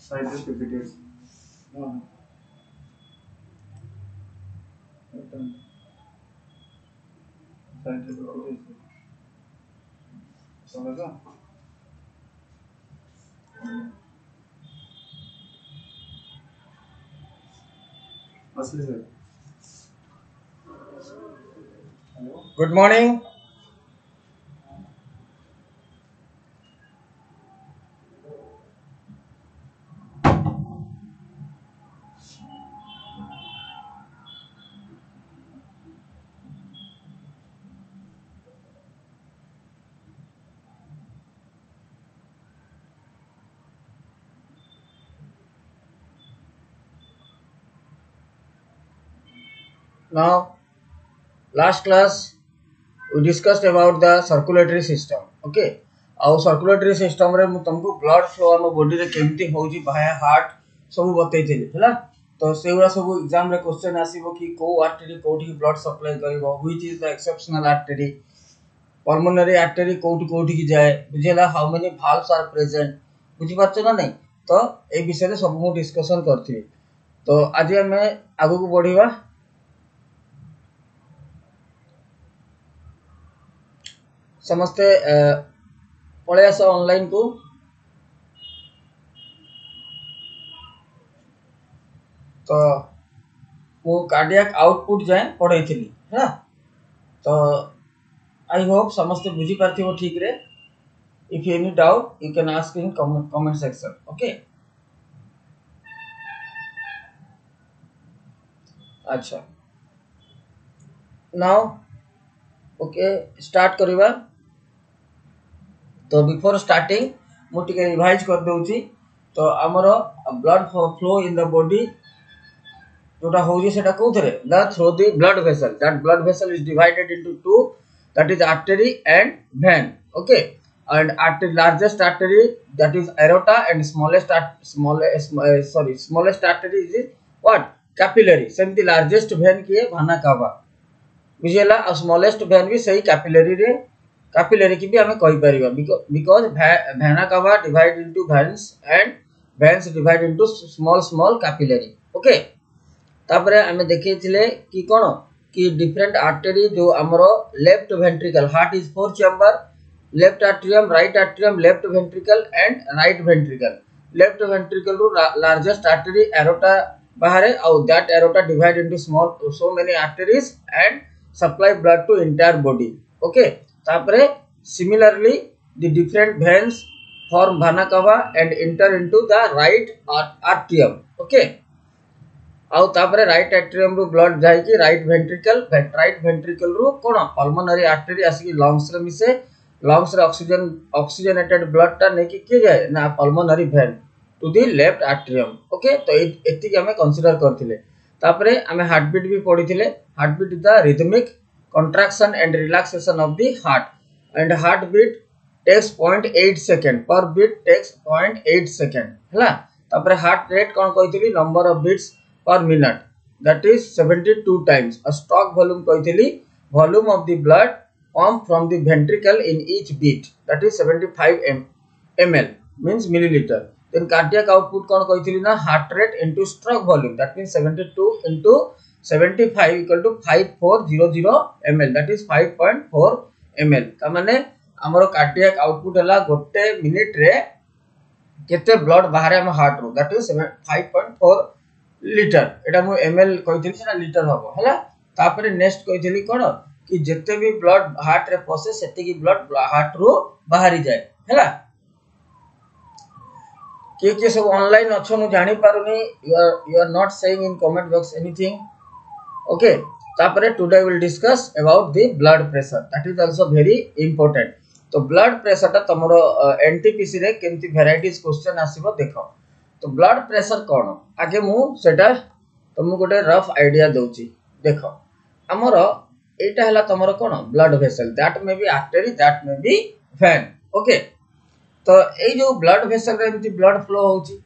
Side PPTs. No. Side PPTs. समझा? असली से. Good morning. Now, last class we discussed about the circulatory system. Okay. आउ circulatory system रे मु तुमको ब्लड फ्लो हम बॉडी रे केमती होउची भाया हार्ट सब बतैथिली हैला. तो सेउरा सब एग्जाम रे क्वेश्चन आसीबो कि को आर्टरी कोठी ब्लड सप्लाई करबो, which is the exceptional artery, pulmonary artery कोठी कोठी की जाए, बुझेला, how many valves are present, बुझी पाछो ना नहीं. तो ए विषय रे सब मु डिस्कशन करथि. तो आज हमें आगु को बढ़िबा. समस्ते पळे आस ऑनलाइन को. तो वो कार्डियक आउटपुट जाए पढ़ाई थी है. तो आई होप समस्ते बुझी पार्थिबो ठीक रे. If any doubt you can ask in comment section. Okay. अच्छा, नाउ ओके स्टार्ट करबा. तो बिफोर स्टार्टिंग मु टिके रिवाइज कर दोउची. तो हमरो blood flow in the body जोटा होजी सेटा कोथरे the through the blood vessel. That blood vessel is divided into two, that is artery and vein. Okay. And artery, largest artery, that is aorta, and smallest artery is what, capillary. Same the largest vein की है vena cava, बुझेला. और smallest vein भी सही capillary की भी हमें कहि परिबा, because vena cava divide into veins and veins divide into small capillary. Okay. तापरे हमें देखे थिले कि कोन कि डिफरेंट आर्टरी जो हमरो left ventricle, heart is 4 chamber, left atrium, right atrium, left ventricle and right ventricle. Left ventricle रो largest artery aorta बाहर, और that aorta divide into small so many arteries and supply blood to entire body. Okay. तापरे similarly the different veins form vena cava and enter into the right atrium. Okay. आउ तापरे right atrium रो blood जाय कि right ventricle रो कोन pulmonary artery आसी lungs रे मिसे. लंग्स रे ऑक्सीजनेटेड ब्लड ता ने कि के जाय ना pulmonary vein to the left atrium. Okay. तो एति हमें कंसीडर करथिले. तापरे हमें हार्ट बीट भी पढिथिले. Heart beat is the rhythmic contraction and relaxation of the heart, and heart beat takes 0.8 second, per beat takes 0.8 second हला. तापरे हार्ट रेट कोन कहिथिली, number of beats per minute, that is 72 times. A stroke volume कहथिली, volume of the blood pump from the ventricle in each beat, that is 75 ml, means milliliter. Then cardiac output कौन कहथिली ना, heart rate into stroke volume, that means 72 into 75 equal to 5400 ml, that is 5.4 ml. ता माने हमरो cardiac output हला गोटे minute रे केते blood बाहर हम हार्ट रो, that is 5.4 लीटर. एटा मु एमएल कहिथिली सेटा लीटर हबो हला. तापरे नेक्स्ट कहिथिली कोन कि जते भी ब्लड हार्ट रे पसे सेते की ब्लड हार्ट रो बाहरी जाय हला. के सब ऑनलाइन अछो मु जानि पारुनी. You are not saying in comment box anything. Okay. तापरे today will discuss about the blood pressure, that is also very important. तो ब्लड प्रेशर ता तमरो एनटीपीसी रे केमती वैरायटीज क्वेश्चन आसीबो देखो. तो ब्लड प्रेशर कौन आगे मु सेटा तुमको गोटे रफ आइडिया दउची. देखो हमर एटा हला तमरो कोन blood vessel, that may be artery, that may be vein. Okay. तो ए जो ब्लड वेसल रे एमती ब्लड फ्लो होची,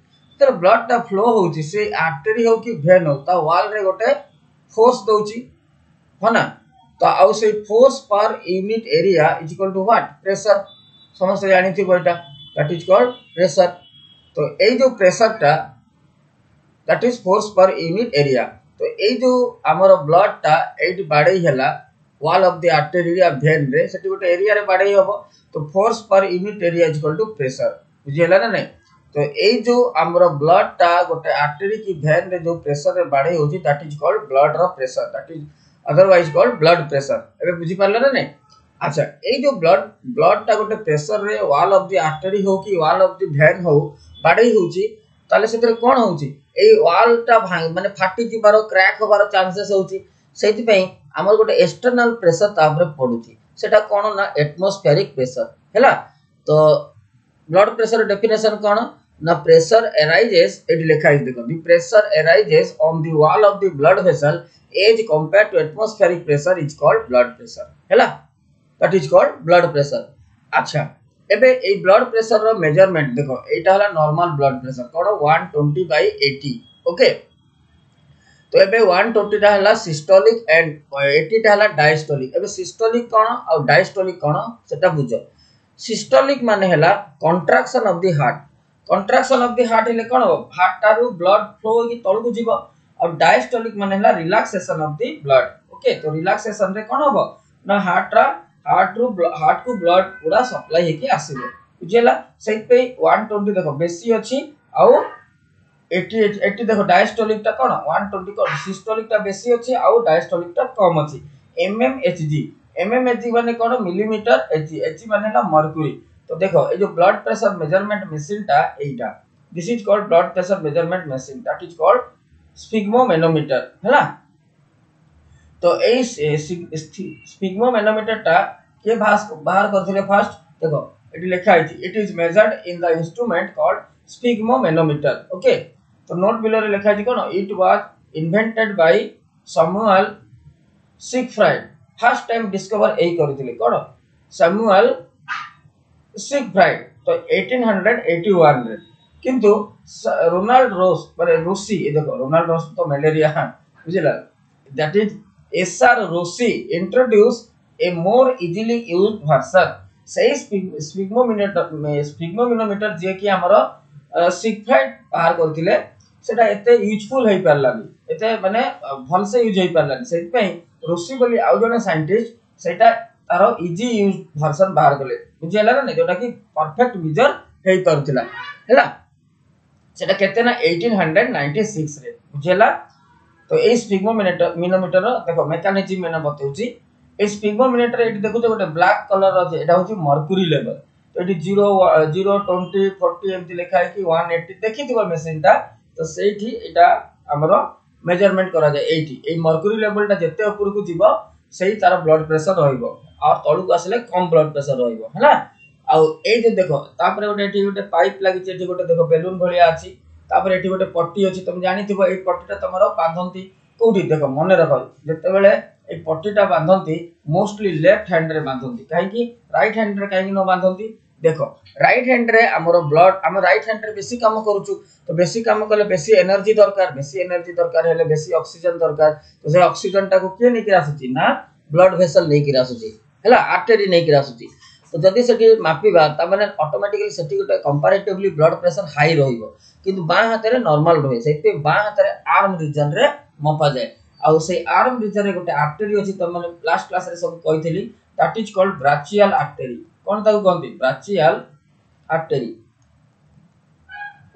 तो ब्लड ता फ्लो होची से आर्टरी हो कि वेन हो, ता वॉल रे गोटे फोर्स दउची हो ना. तो आउ से force per unit area is equal to what, pressure. समस्त जानि थी बेटा, दैट इज कॉल्ड प्रेशर. तो ए जो प्रेशर टा that is force per unit area. तो ए जो हमर ब्लड टा एट बाडे हैला वॉल ऑफ द आर्टरी या वेन रे सेटी गोटे एरिया रे बाडे हबो। तो force per unit area is equal to pressure. बुझियला ना नहीं? तो ए जो हमर ब्लड टा गोटे आर्टरी की वेन रे जो प्रेशर रे बाडे होची दैट इज कॉल्ड ब्लड रो pressure, that is otherwise called blood pressure. एबे बुझि पारला ना नहीं? अच्छा, ए जो ब्लड टा गोटे प्रेशर रे वॉल ऑफ द आर्टरी हो कि वॉल ऑफ द वेन हो बाडे होची ताले सेतरे कोन होची ए वॉल टा माने फाटी जिबारो क्रैक होबारो चांसेस होची। सेति पई हमर गोटे एक्सटर्नल प्रेशर तापरे पडुची सेटा कोन ना एटमॉस्फेरिक प्रेशर हैला। तो ब्लड प्रेशर डेफिनेशन कोन ना प्रेशर अराइजेस एट लिखा है देखो the pressure arises on the wall of the blood vessel as compared to atmospheric pressure is called blood pressure हैला, that is called blood pressure. अच्छा, एबे ए ब्लड प्रेशर रो measurement देखो एटा हला नॉर्मल ब्लड प्रेशर कोन 120/80 ओके। तो एबे 120 टा हला सिस्टोलिक एंड 80 टा हला डायस्टोलिक। एबे सिस्टोलिक कोन और डायस्टोलिक कोन सेटा बुझो। सिस्टोलिक माने हला contraction of the heart. Contraction of the heart हेले कोन हो हार्ट टारू ब्लड फ्लो की तळकु जीवो। और डायस्टोलिक माने हला relaxation of the blood okay. तो रिलैक्सेशन रे कोन हो ना हार्ट को ब्लड पूरा सप्लाई हेके आसीबो। बुझियला सेट पे 120 देखो बेसी अछि आउ 80 देखो डायस्टोलिक टा कोन 120 को सिस्टोलिक टा बेसी अछि आउ डायस्टोलिक टा कम अछि। mmHg माने कोन मिलीमीटर Hg माने ना मर्क्यूरी। तो देखो ए जो ब्लड प्रेशर मेजरमेंट मशीन टा एटा this is called blood pressure measurement machine that is called sphygmomanometer हैला। तो ए स्फिग्मोमेनोमीटर टा के बाहर करथिले फर्स्ट देखो एटी लिखा है it is measured in the instrument called sphygmomanometer okay. तो नोट बिलो रे लिखा है कोन it was invented by Samuel Siegfried. First time discover ए करथिले कोन सैमुअल सिगफ्राइड तो 1881 रे। किंतु रोनाल्ड रोस माने रूसी ए देखो रोनाल्ड रोस तो मलेरिया बुझिला that is SR Rocci introduce a more easily used version से स्फिग्मोमेनोमीटर जे कि हमर सिगफ्राइड बाहर करथिले सेटा एते यूजफुल होई परलानी एते माने भल से यूज होई परलानी सेति पई रोसी बोली आउ जने साइंटिस्ट सेटा तारो इजी यूज वर्जन बाहर करले। बुझियला ना जोटा कि परफेक्ट मेजर हेई परथिला हैला। सेटा केते ना 1896 रे बुझियला। तो ए स्फिग्मोमेनोमीटर देखो मेकानिज्म मैंने बताउची। ए स्फिग्मोमीटर एटी देखो तो गोटे ब्लैक कलर अछि एटा होची मर्क्यूरी लेवल। तो एटी 0 0 20 40 एमती लिखा है कि 180 देखिथिबो मशीन टा। तो सेठी एटा हमरो मेजरमेंट करा जाय एठी ए मर्क्यूरी लेवल टा जत्ते ऊपर को जीवो सेही तार ब्लड प्रेशर रहइबो और तळु को आसले कम ब्लड प्रेशर रहइबो हैला। आ ए जे देखो तापरे गोटे एठी गोटे पाइप लागि छै एठी गोटे देखो बेलून भलिया अछि तापरे एठी गोटे पट्टी अछि तुम जानिथिबो ए पट्टीटा तमरो बांधंती कोठी देखो मन रखो जते बेले ए पट्टीटा बांधंती मोस्टली लेफ्ट हैंड रे बांधंती काहे कि राइट हैंड रे काहे न बांधंती देखो राइट हैंड रे हमरो ब्लड हम राइट हैंड रे बेसी काम करूछु। तो बेसी काम करले बेसी एनर्जी दरकार हेले बेसी ऑक्सीजन दरकार। तो से ऑक्सीजन टा को के नै कि आसुची ना ब्लड वेसल नै कि आसुची हैला आर्टरी नै कि आसुची। तो जदि सेठी मापिबा त माने ऑटोमेटिकली सेठी गोटे कंपैरेटिवली ब्लड प्रेशर हाई रहिबो किंतु बां हाथ रे नॉर्मल रहे सेते बां हाथ रे आर्म रीजन रे मपा जाय। आ से आर्म रीजन रे गोटे आर्टरी अछि त माने लास्ट क्लास रे सब कहितली दैट इज कॉल्ड ब्राचियल आर्टरी। कोन ताको कहंती ब्राचियल आर्टरी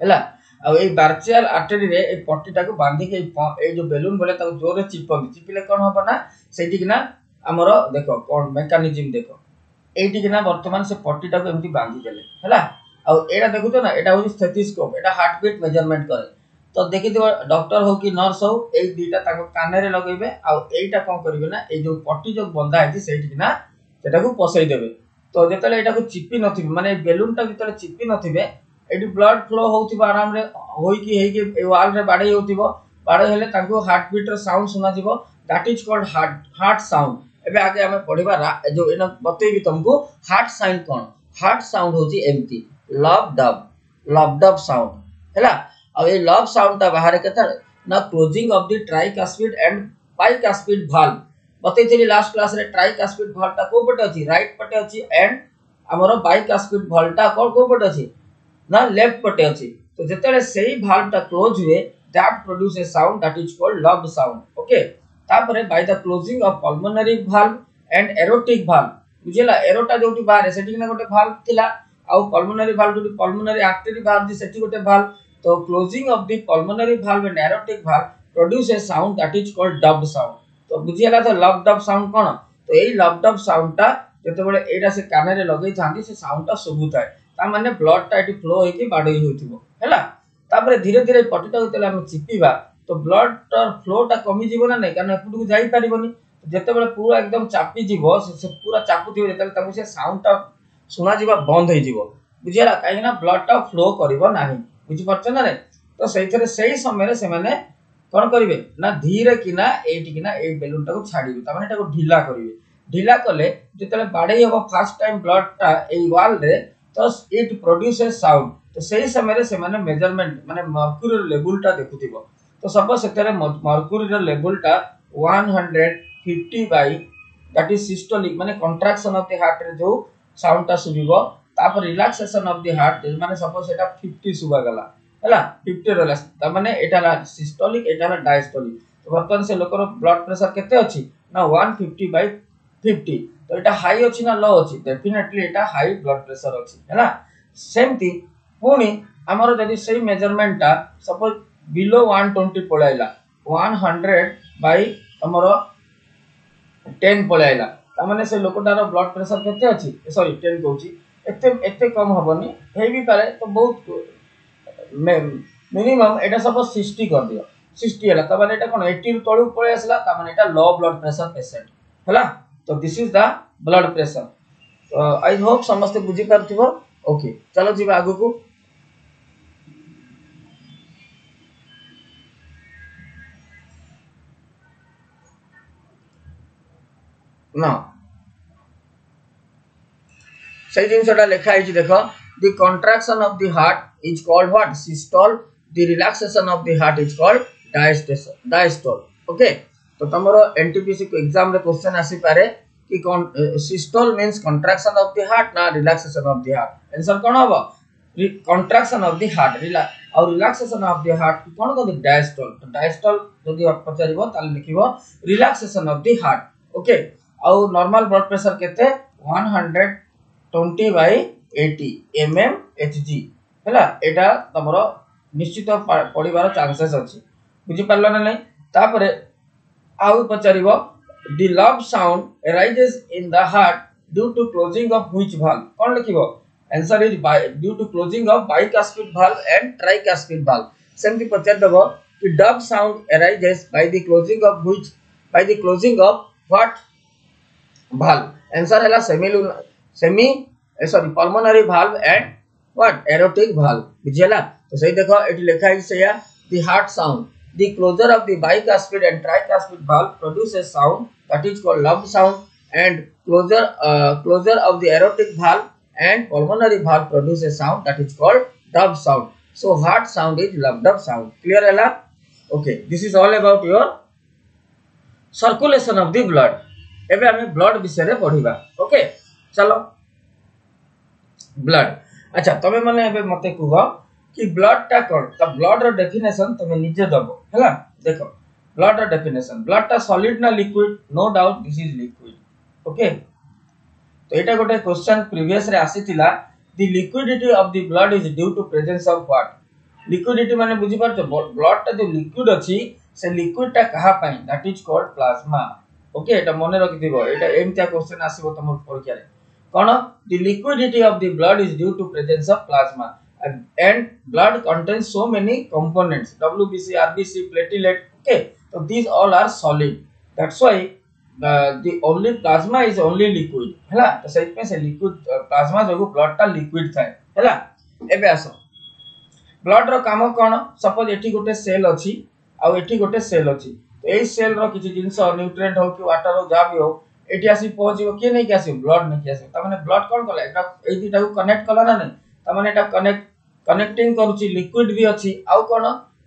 हैला। आ ए ब्राचियल आर्टरी रे ए पट्टीटा को बांधी के ए जो बेलून बोले ताको जोर रे चिपिले कोन होबा ना सेठी कि ना हमरो देखो कोन मेकानिज्म देखो एठी कि ना वर्तमान से पट्टीटा को एमती बांधी देले हैला। आ एटा देखु तो ना एटा हो स्टेथोस्कोप एटा हार्ट बीट मेजरमेंट करे। तो देखि दिबो डॉक्टर हो कि नर्स हो ए दीटा ताको काने रे लगेबे आ एटा कोन करिवे ना ए जो पट्टी जो बंधा है सेठी कि ना सेटा को पसई देबे। तो जेतले एटा को चिपी नथिबे माने बेलून टा जेतले चिपी नथिबे एटी ब्लड फ्लो होउथिबो आराम रे होई कि ए वाल रे बाडे होउथिबो बाडे हेले ताको हार्ट बीट रो साउंड सुना जिवो that is called heart sound. एबे आगे हमें पढिबा जो एना बतेबी तुमको हार्ट साउंड कोन हार्ट साउंड होची एमती लव डब साउंड हैला। अब ए लव साउंड ता बाहर केता ना closing of the tricuspid and bicuspid valve बतेइथिली लास्ट क्लास रे। ट्राइकास्पिड वाल्व ता को पटे अछि राइट पटे अछि एंड हमरो बाइकास्पिड वाल्व ता को पटे अछि ना लेफ्ट पटे अछि। तो जेतेले सेही भाल्व टा क्लोज हुए that produce a sound that is called lubb sound okay तापरे by the closing of pulmonary valve and aortic valve बुझिला एरोटा जोटी बाहर सेठी ना गोटे भाल्व थिला आ पल्मोनरी भाल्व जोटी पल्मोनरी आर्टरी भाल्व दि सेठी गोटे भाल्व तो closing of the pulmonary valve and aortic valve produce a sound that is called dub sound तो बुझिला तो लव डब साउंड कोन तो एई लव डब साउंड टा जते बळे एटा से काने रे लगै थांती से साउंड टा सुबु थाए ता माने ब्लड टा एटी फ्लो होई के बाडई होइथिबो हैला तापरे धीरे धीरे पटिटा होतले हम चिपिबा तो ब्लड टा फ्लो टा कमी जीवो ना नै कारण एपुटु जाई परिबोनी जते बळे पूरा एकदम चापी जीवो से पूरा चापु थिबो जते ताकु से साउंड टा सुना जीवा बंद होई जीवो बुझिला काहे ना ब्लड टा फ्लो करिवो नाही बुझि परछ ना रे तो सेइथरे सेही समय रे से माने कोन करिवे ना धीरे किना एटी किना ए बेलून टा को छाडीबे ता माने एटा को ढिला करिवे ढिला कले जेतले बाडई हो फर्स्ट टाइम ब्लड टा ए वाल रे तो इट प्रोड्यूसेस साउंड तो सही समय रे से माने मेजरमेंट माने मर्क्यूरी लेवल टा देखुथिबो तो सपोज सेतरे मर्क्यूरी रे लेवल टा 150 बाय दैट इज सिस्टोलिक माने कंट्रैक्शन ऑफ द हार्ट रे जो साउंड टा सुबिबो तापर रिलैक्सेशन ऑफ द हार्ट माने सपोज एटा 50 सुबा गला हैला 50 रिलैक्स ता माने एटा सिस्टोलिक एटा डायस्टोलिक तो वर्तमान से लोकर ब्लड प्रेशर केते अछि ना 150 बाय 50 तो एटा हाई अछि ना लो अछि डेफिनेटली एटा हाई ब्लड प्रेशर अछि हैला सेमती पुनी हमर जदी सही मेजरमेंट ता सपोज बिलो 120 पळाइला 100 बाय हमर 10 पळाइला ता माने से लोकटार ब्लड प्रेशर केते अछि सॉरी 10 कहूची एते कम हबनी हे भी पारे तो बहुत मिनिमम एटा सपोज 60 कर दियो 60 हला त माने एटा कोन 80 तळु पळे आसला त माने एटा लो ब्लड प्रेशर पेशेंट हला तो this is the blood pressure I hope समस्त बुझी परथिबो ओके चलो जीवा आगु को ना सही जिनसटा लिखा है देखो the contraction of the heart is called what systole the relaxation of the heart is called diastole okay तो तमरो एनटीपीसी को एग्जाम रे क्वेश्चन आसी पारे कि systole means contraction of the heart ना relaxation of the heart answer कोन होबो कंट्रैक्शन ऑफ द हार्ट और रिलैक्सेशन ऑफ द हार्ट कोन को डायस्टोल तो डायस्टोल जदी पचारिबो ताले लिखिबो relaxation of the heart okay और नॉर्मल ब्लड प्रेशर केते 120 बाय 80 mmHg हैला एटा तमरो निश्चित पडिबार चांसेस अछि बुझी परलो ना नै तापरे आउ पचारिबो the lubb sound arises in the heart due to closing of which valve कोन लिखिबो answer is due to closing of bicuspid valve and tricuspid valve सेमति पचार देबो कि dub sound arises by the closing of what valve answer हैला pulmonary valve and what aortic valve बुझियला तो सही देखो एटी लिखा है सेया the heart sound the closure of the bicuspid and tricuspid valve produces sound that is called love sound and closure of the aortic valve and pulmonary valve produces sound that is called dove sound so heart sound is love dove sound clear हैला okay this is all about your circulation of the blood एबे हमें blood विषय रे पढिबा okay चलो blood अच्छा तमे माने एबे मते कहबो कि ब्लड टा कोन त ब्लड रो डेफिनेशन तमे निजे दबो हैला देखो ब्लड रो डेफिनेशन ब्लड टा सॉलिड ना liquid no doubt this is liquid okay तो एटा गोटे क्वेश्चन प्रीवियस रे आसीतिला the liquidity of the blood is due to presence of what liquidity माने बुझी परछो ब्लड टा जो लिक्विड अछि से लिक्विड टा कहा पई that is called plasma okay एटा मने रखि दिबो एटा एमतिया क्वेश्चन आसीबो तमर परीक्षा रे कोन the liquidity of the blood is due to presence of plasma and blood contains so many components WBC RBC platelet okay so these all are solid that's why the only plasma is only liquid हैला तो सही पे से liquid plasma जो blood टा liquid थाए हैला एबे आसो ब्लड रो काम कोन सपोज एठी गोटे सेल अछि आ एठी गोटे सेल अछि तो एई सेल रो किछि जिंस न्यूट्रिएंट हो कि वाटर हो जा भी हो एठी आसी पहुंचिबो के नै कि आसी ब्लड नै कि आसी त माने ब्लड कोन कला एटा एई दिटा को कनेक्ट कला ना नै त माने एटा कनेक्टिंग करूची लिक्विड भी अछि आउ कोन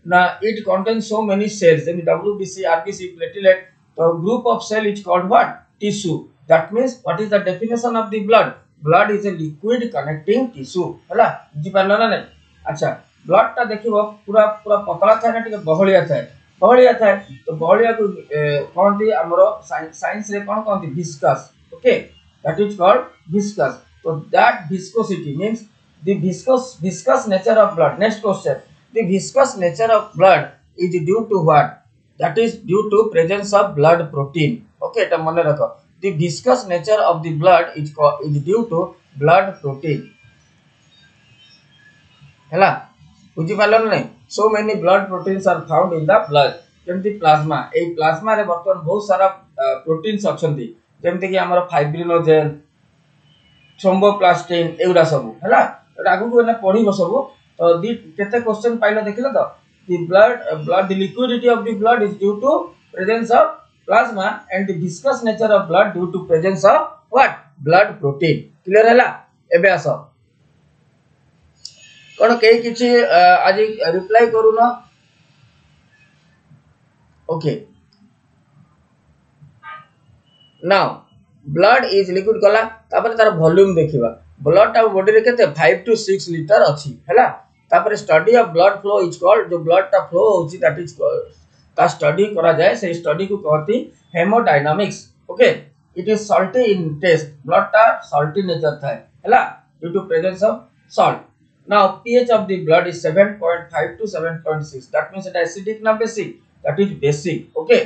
ना it contains so many cells जेमी WBC RBC platelet तो group of cell is called what tissue that means what is the definition of the blood blood is a liquid connecting tissue हैला बुझी पारलो ना नै अच्छा ब्लड टा देखिबो पूरा पूरा पतला थाए ना टिके बहलिया थाए तो बहलिया को कहंती हमरो साइंस रे कोन कहंती viscous okay that is called viscous so that viscosity means the viscous nature of blood. Next question, the viscous nature of blood is due to what? That is due to presence of blood protein. Okay, eta mane rakho, the viscous nature of the blood is due to blood protein. Hela बुझी पालो नै, so many blood proteins are found in the blood. जेमति plasma, ए plasma रे वर्तमान बहुत सारा proteins अछंती, जेमति कि हमर फाइब्रिनोजेन, थ्रोम्बोप्लास्टिन एउडा सब हैला आगु को ना पढिबो सब तो दी केते क्वेश्चन पाइलो देखिलो तो the blood the liquidity of the blood is due to presence of plasma and the viscous nature of blood due to presence of what blood protein clear हैला एबे आसो कोन के किछि आज रिप्लाई करू ना okay now blood is liquid कला तापर तार वॉल्यूम देखिबा ब्लड टा बॉडी रे केते 5 टू 6 लीटर अछि हैला तापर study of blood flow is called जो ब्लड टा फ्लो होछि दैट इज ता स्टडी करा जाय से स्टडी को कहती haemodynamics okay it is salty in taste blood टा सॉल्टी नेचर थाए हैला due to presence of salt now pH of the blood is 7.5 to 7.6 that means it acidic ना basic that is basic okay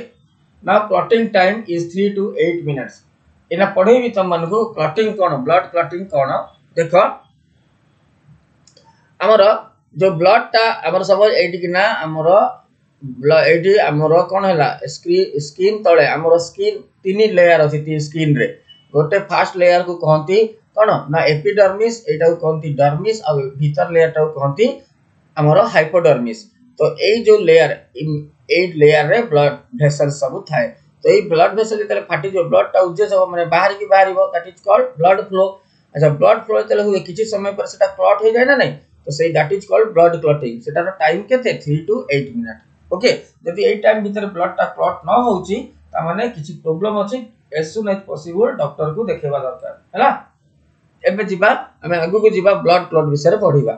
now clotting time is 3 to 8 minutes इना पढ़े भी तुम मन को क्लॉटिंग कोन ब्लड क्लॉटिंग कोन देखो हमर जो ब्लड टा हमर सब एटी किना हमर एटी हमर कोन हला स्किन तळे हमर स्किन तीन लेयर अछि ती स्किन रे गोटे फर्स्ट लेयर को कहंती कोन ना एपिडर्मिस एटा को कहंती डर्मिस आ भीतर लेयर टा को कहंती हमर हाइपोडर्मिस तो एई जो लेयर इन 8 लेयर रे ब्लड वेसल सब थाए तो ये ब्लड वेसल जतले फाटी जो ब्लड टा उज्जे सब माने बाहर की बाहरिबो that is called blood flow अच्छा ब्लड फ्लो जतले हुए किछि समय पर सेटा क्लॉट हो जाय ना नहीं तो सेही that is called blood clotting सेटार टाइम केते 3 टू 8 मिनिट ओके जदि एई टाइम भीतर ब्लड टा क्लॉट न होउची ता माने किछि प्रॉब्लम अछि as soon as possible doctor को देखेबा दरकार हैला एबे जिबा हमें आगु को जिबा ब्लड क्लॉट विषय रे पढिबा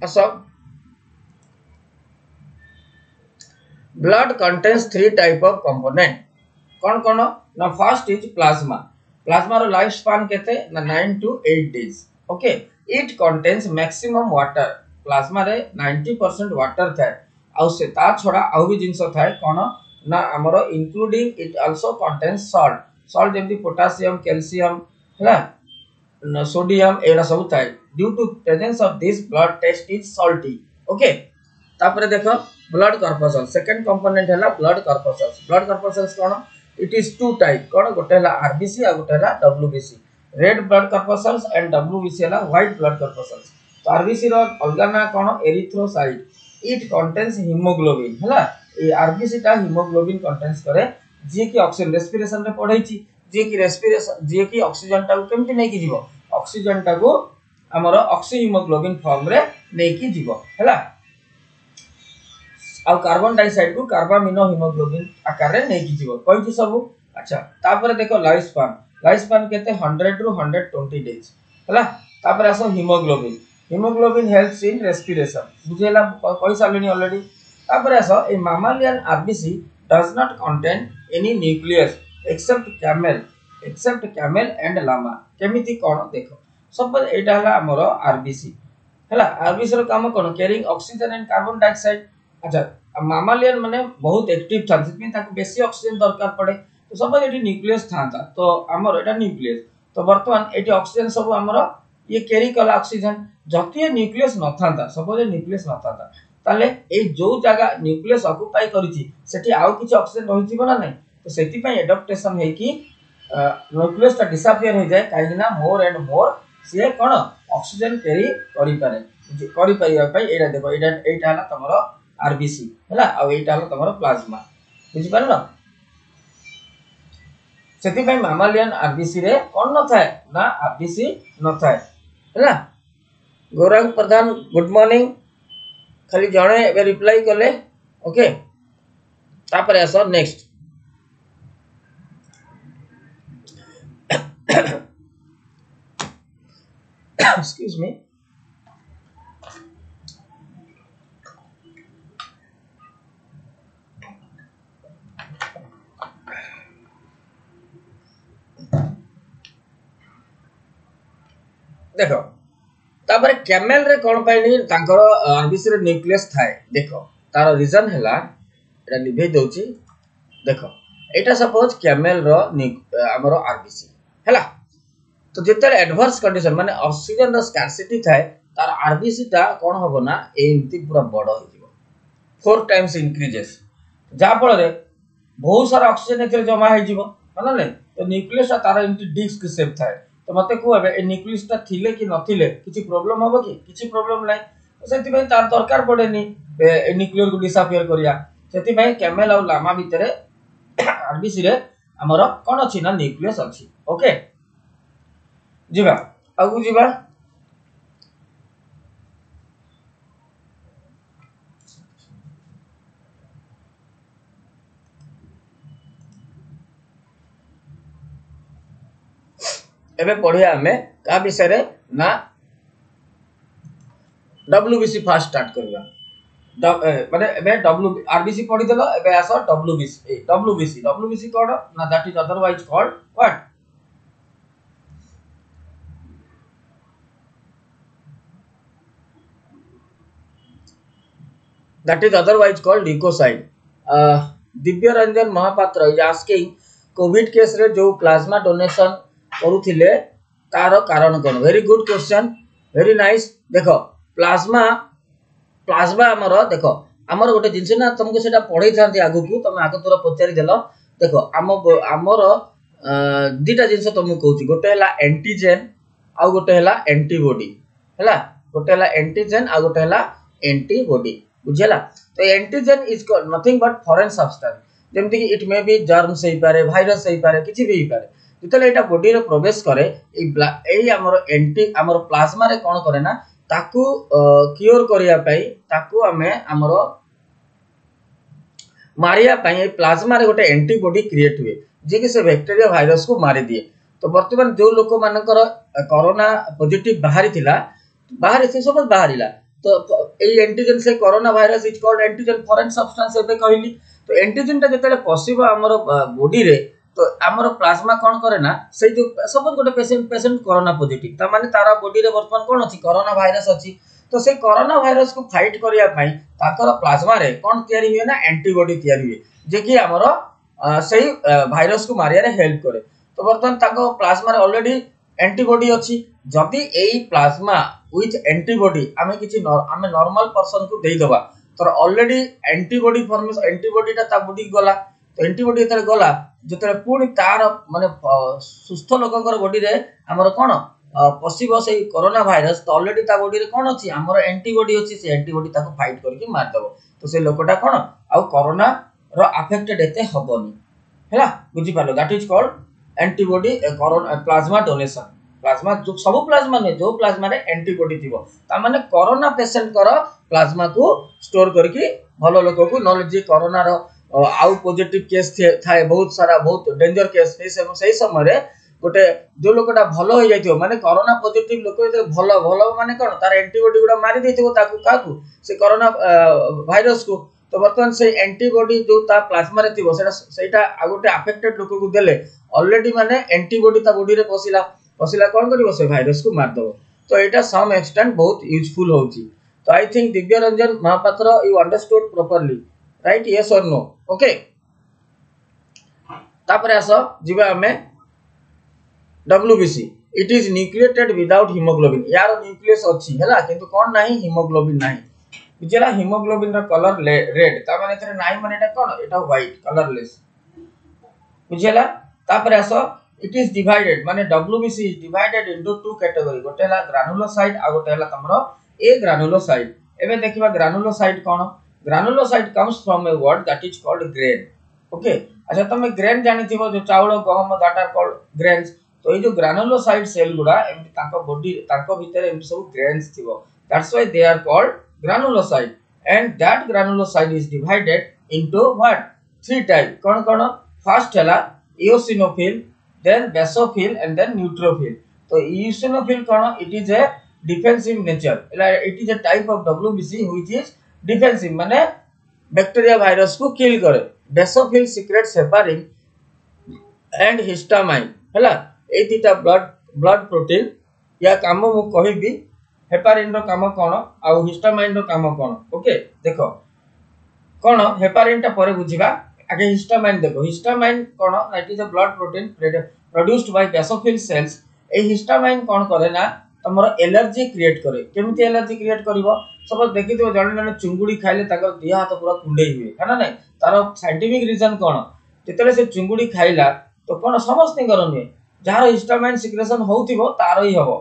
अच्छा blood contains 3 type of component कौन कौन ना फर्स्ट इज प्लाज्मा प्लाज्मा रो लाइफ स्पान केते ना 9 to 8 days okay it contains maximum water plasma रे 90% वाटर थाए आ से ता छोड़ा आ भी जिंस थाए कोन ना हमरो including it also contains salt salt जेमति पोटेशियम कैल्शियम हैला सोडियम एरा सब थाए due to presence of this blood test is salty okay तापरे देखो ब्लड कॉर्पसल्स सेकंड कंपोनेंट हैला ब्लड कॉर्पसल्स कोन इट इज टू टाइप कोन गोटे हैला आरबीसी आ गोटे हैला WBC red blood corpuscles and WBC हैला व्हाइट ब्लड कॉर्पसल्स तो आरबीसी रो अलगा ना कोन एरिथ्रोसाइट इट कंटेन्स हीमोग्लोबिन हैला ए आरबीसी टा हीमोग्लोबिन कंटेन्स करे जे की ऑक्सीजन रेस्पिरेशन रे पढै छी जे की ऑक्सीजन टा केमति नै की जीवो ऑक्सीजन टा को हमर ऑक्सी हीमोग्लोबिन फॉर्म रे नै की जीवो हैला आ कार्बन डाइऑक्साइड को कार्बामिनो हीमोग्लोबिन आकार रे नै की जीवो कहि सब अच्छा तापर देखो लाइफ स्पान केते 100 टू 120 डेज हैला तापर आसो हीमोग्लोबिन हेल्प्स इन रेस्पिरेशन बुझेला कहि सालनी ऑलरेडी तापर आसो a mammalian RBC does not contain any nucleus except camel and llama केमिति कोन देखो सब एटा हला हमरो आरबीसी हैला आरबीसी रो काम कोन carrying oxygen and carbon dioxide अच्छा मामालियन माने बहुत एक्टिव था जितने ताको बेसी ऑक्सीजन दरकार पड़े तो सब एटी न्यूक्लियस थाता तो हमर एटा न्यूक्लियस तो वर्तमान एटी ऑक्सीजन सब हमर ये कैरी कला ऑक्सीजन जति न्यूक्लियस न थाता सपोज न्यूक्लियस न थाता ताले ए जो जगह न्यूक्लियस ऑक्युपाई करिछि सेठी आउ किछ ऑक्सीजन रहि जिवो ना नै तो सेठी पय एडाप्टेशन हे कि न्यूक्लियस ता डिसअपियर हो जाए काहे ना मोर एंड मोर से कोन ऑक्सीजन कैरी करि परिया पय एडा देखो एटा हला तमरो आरबीसी हैला आ एटा हला तमरो प्लाज्मा बुझि पारलो सेति पय मामालियन आरबीसी रे कोन न थाए ना आरबीसी न थाए हैला गौरंग प्रधान गुड मॉर्निंग खाली जणे एबे रिप्लाई करले ओके तापर आसो नेक्स्ट excuse me, देखो तापर कैमेल रे कोन पाइनी तांकर आरबीसी रे न्यूक्लियस थाए देखो तार रीजन हैला एटा लिभे दोची देखो एटा सपोज कैमेल रो हमरो आरबीसी हैला तो जेते एडवर्स कंडीशन माने ऑक्सीजन रो स्कार्सिटी थाए तार आरबीसी ता कोन होबो ना एमती पूरा बडो हो जिवो 4 टाइम्स इंक्रीजेस जा फल रे बहुत सारा ऑक्सीजन एते जमा हो जिवो हला ने तो न्यूक्लियस तार एमती डिस्क शेप थाए तो मते को ए न्यूक्लियस ता थिले कि नथिले किछि प्रॉब्लम होबो कि किछि प्रॉब्लम नै सेति भाई तार दरकार पड़ेनी ए न्यूक्लियर को डिसअपियर करिया सेति भाई कैमेल और लामा भितरे आरबीसी रे हमरो कोन अछि ना न्यूक्लियस अछि ओके जीवा आगु जीवा एबे पढिया हमें का विषय रे ना डब्ल्यूबीसी फास्ट स्टार्ट करबा माने एबे डब्ल्यू आरबीसी पढि देलो एबे आसो डब्ल्यूबीसी कोड ना that is otherwise called what that is otherwise called leukocyte. Divya Ranjan Mahapatra is asking Covid case रे जो प्लाज्मा डोनेशन करूथिले तार कारण कोन very good question very nice देखो प्लाज्मा प्लाज्मा हमरो देखो हमर गोटे जिंस ना तुमको सेटा पढै थांती आगु को तुम आगु तोरा पचारि देलो देखो हमर दीटा जिंस तुमको कहूची गोटे हला एंटीजन आ गोटे हला एंटीबॉडी हला गोटे हला एंटीजन आ गोटे हला एंटीबॉडी बुझला तो antigen is nothing but foreign substance जेमति कि इट मे बी जर्म्स सही पारे वायरस सही पारे किछि भी पारे जतले एटा बॉडी रे प्रवेश करे एई हमर एंटी हमर प्लाज्मा रे कोन करे ना ताकू क्योर करिया पई ताकू हमें हमर मारिया पई प्लाज्मा रे गोटे एंटीबॉडी क्रिएट हुए जे कि से बैक्टीरिया वायरस को मारी दिए तो वर्तमान जो लोक मानकर कोरोना पॉजिटिव बाहरी थिला बाहर से सब बाहरीला तो ए एंटीजन से corona virus is called antigen foreign substance एबे कहली तो एंटीजन ता जतले पॉसिबल हमर बॉडी रे तो हमर प्लाज्मा कोन करे ना से जो सब गोटे पेशेंट कोरोना पॉजिटिव ता माने तारा बॉडी रे वर्तमान कोन अछि कोरोना वायरस अछि तो से कोरोना वायरस को फाइट करिया पई ताकर प्लाज्मा रे कोन तयारी हुए ना एंटीबॉडी तयारी हुए जे कि हमर सही वायरस को मारिया रे हेल्प करे तो वर्तमान ताको प्लाज्मा रे ऑलरेडी एंटीबॉडी अछि जदी एई प्लाज्मा विथ एंटीबॉडी आमे किछि आमे नॉर्मल पर्सन को देई दबा तर ऑलरेडी एंटीबॉडी फॉर्मेशन एंटीबॉडी ता बॉडी गला तो एंटीबॉडी तरे गला जतरे पूर्ण तार माने सुस्थ लोककर बॉडी रे हमर कोन पॉसिबल से कोरोना वायरस तो ऑलरेडी ता बॉडी रे कोन अछि हमर एंटीबॉडी अछि से एंटीबॉडी ताको फाइट करके मार दबो तो से लोकटा कोन आ कोरोना रो अफेक्टेड एते हबोनी हैला बुझी पालो that is called antibody corona plasma donation plasma जो सब प्लाज्मा ने जो प्लाज्मा रे एंटीबॉडी थिबो ता माने कोरोना पेशेंट कर प्लाज्मा को स्टोर करके भलो लोक को नॉलेज जे कोरोना रो आउ पॉजिटिव केस थाए बहुत सारा बहुत डेंजर केस सही समय रे गोटे जो लोकटा भलो हो जाइथिबो माने कोरोना पॉजिटिव लोक जे भलो भलो माने कोन तार एंटीबॉडी गुडा मारी देथिबो ताकू काकू से कोरोना वायरस को तो वर्तमान से एंटीबॉडी जो ता प्लाज्मा रे थिबो सेटा आ गोटे अफेक्टेड लोक को देले ऑलरेडी माने एंटीबॉडी ता बॉडी रे पसिला कोन करिवो से वायरस को मार दबो तो एटा सम एक्सटेंट बहुत यूजफुल होची तो I think Divya Ranjan Mahapatra you understood properly right yes और नो ओके तापर आसो जिबा हमें WBC it is nucleated without haemoglobin यार न्यूक्लियस अछि हैला किंतु कोन नाही हीमोग्लोबिन नाही बुझला हीमोग्लोबिन रा कलर रेड ता माने एतरे नाही माने एटा कोन एटा व्हाइट कलरलेस बुझला तापर आसो it is divided माने WBC is divided into two category गोटे हला ग्रानुलोसाइट आ गोटे हला तमरो ए ग्रानुलोसाइट एबे देखिबा granulocyte cone granulocyte comes from a word that is called grain okay अच्छा तमे ग्रेन जानिथिबो जो चावल गहम दैट आर कॉल्ड ग्रेन्स तो ए जो ग्रानुलोसाइट सेल गुडा एमति ताको बॉडी ताको भीतर एमति सब ग्रेन्स थिबो that's why they are called granulocyte and that granulocyte is divided into what three type कोन कोन फर्स्ट हला eosinophil then basophil and then neutrophil तो eosinophil कोन it is a defensive nature it is a type of WBC which is defensive माने bacteria virus को kill करे basophil secretes heparin and histamine हला ए तीटा ब्लड प्रोटीन या काम मु कहिबी हेपारिन रो काम कोन आ हिस्टामाइन रो काम कोन ओके देखो कोन हेपारिन टा परे बुझिबा आगे हिस्टामाइन देखो हिस्टामाइन कोन it is a blood protein produced by basophil cells ए हिस्टामाइन कोन करे ना तमरो एलर्जी क्रिएट करे केमिति एलर्जी क्रिएट करबो सपोज देखिथिबो जण जण चुंगुडी खाइले ताकर देह हाथ पूरा कुंडेई हुए है ना नहीं तारो साइंटिफिक रीजन कोन जेतले से चुंगुडी खाइला तो कोन समस्त गरम जार हिस्टामाइन सिक्रेशन होउथिबो तारो ही हबो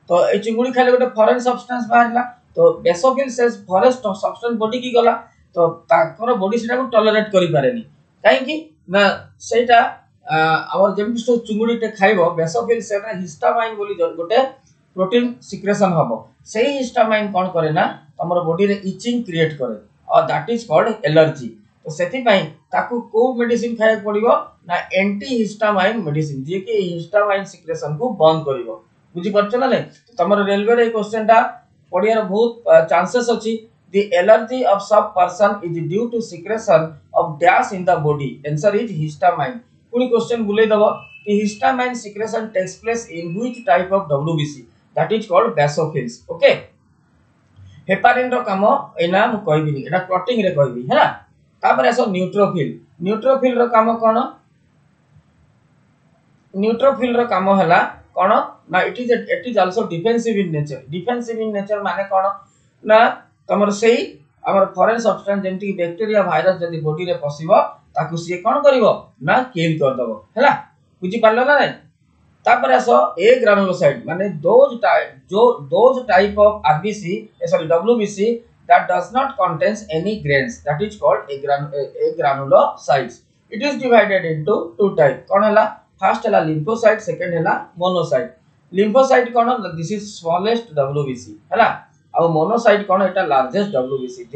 तो ए चिंगुडी खाइले गोटे फॉरेन सब्सटेंस बाहरला तो basophil cells foreign substance body की गला तो ताकर बॉडी सेटा को टॉलरेट करि पारेनी काहे कि ना सेटा आवर जेमति सो चिंगुडी टे खाइबो बेसोफिल सेल रे हिस्टामाइन बोली गोटे प्रोटीन सिक्रेशन हबो सेही हिस्टामाइन कोन करे ना हमर बॉडी रे इचिंग क्रिएट करे और दैट इज कॉल्ड एलर्जी तो सेति पई ताकू को मेडिसिन खाय पड़िबो ना एंटी हिस्टामाइन मेडिसिन जे कि हिस्टामाइन सिक्रेशन को बंद करिवो बुझी परछ ना नै तमर रेलवे रे क्वेश्चन टा पडियार बहुत चांसेस अछि द एलर्जी ऑफ सब person is due to secretion of dash in the body answer is histamine पुनी क्वेश्चन बुले दबो कि histamine secretion takes place in which type of WBC that is called basophils okay heparin रो काम एना मु कहबिनी एटा plotting रे कहबी हैला तापर आसो न्यूट्रोफिल रो काम कोन न्यूट्रोफिल रो काम हला कोन ना it is also defensive in nature माने कोन ना तमर सेही हमर फॉरेन सब्सटेंस जेमति कि बैक्टीरिया वायरस जदी बॉडी रे पसिबो ताकु से कोन करिवो ना किल कर दबो हैला बुझी पारलो ना नै तापर आसो ए ग्रानुलोसाइट माने those type of RBC sorry WBC that does not contains any grains that is called a granulocytes it is divided into two type कोन हला फर्स्ट हला lymphocyte सेकंड हला monocyte lymphocyte cone this is smallest WBC हला और monocyte cone Etah largest WBC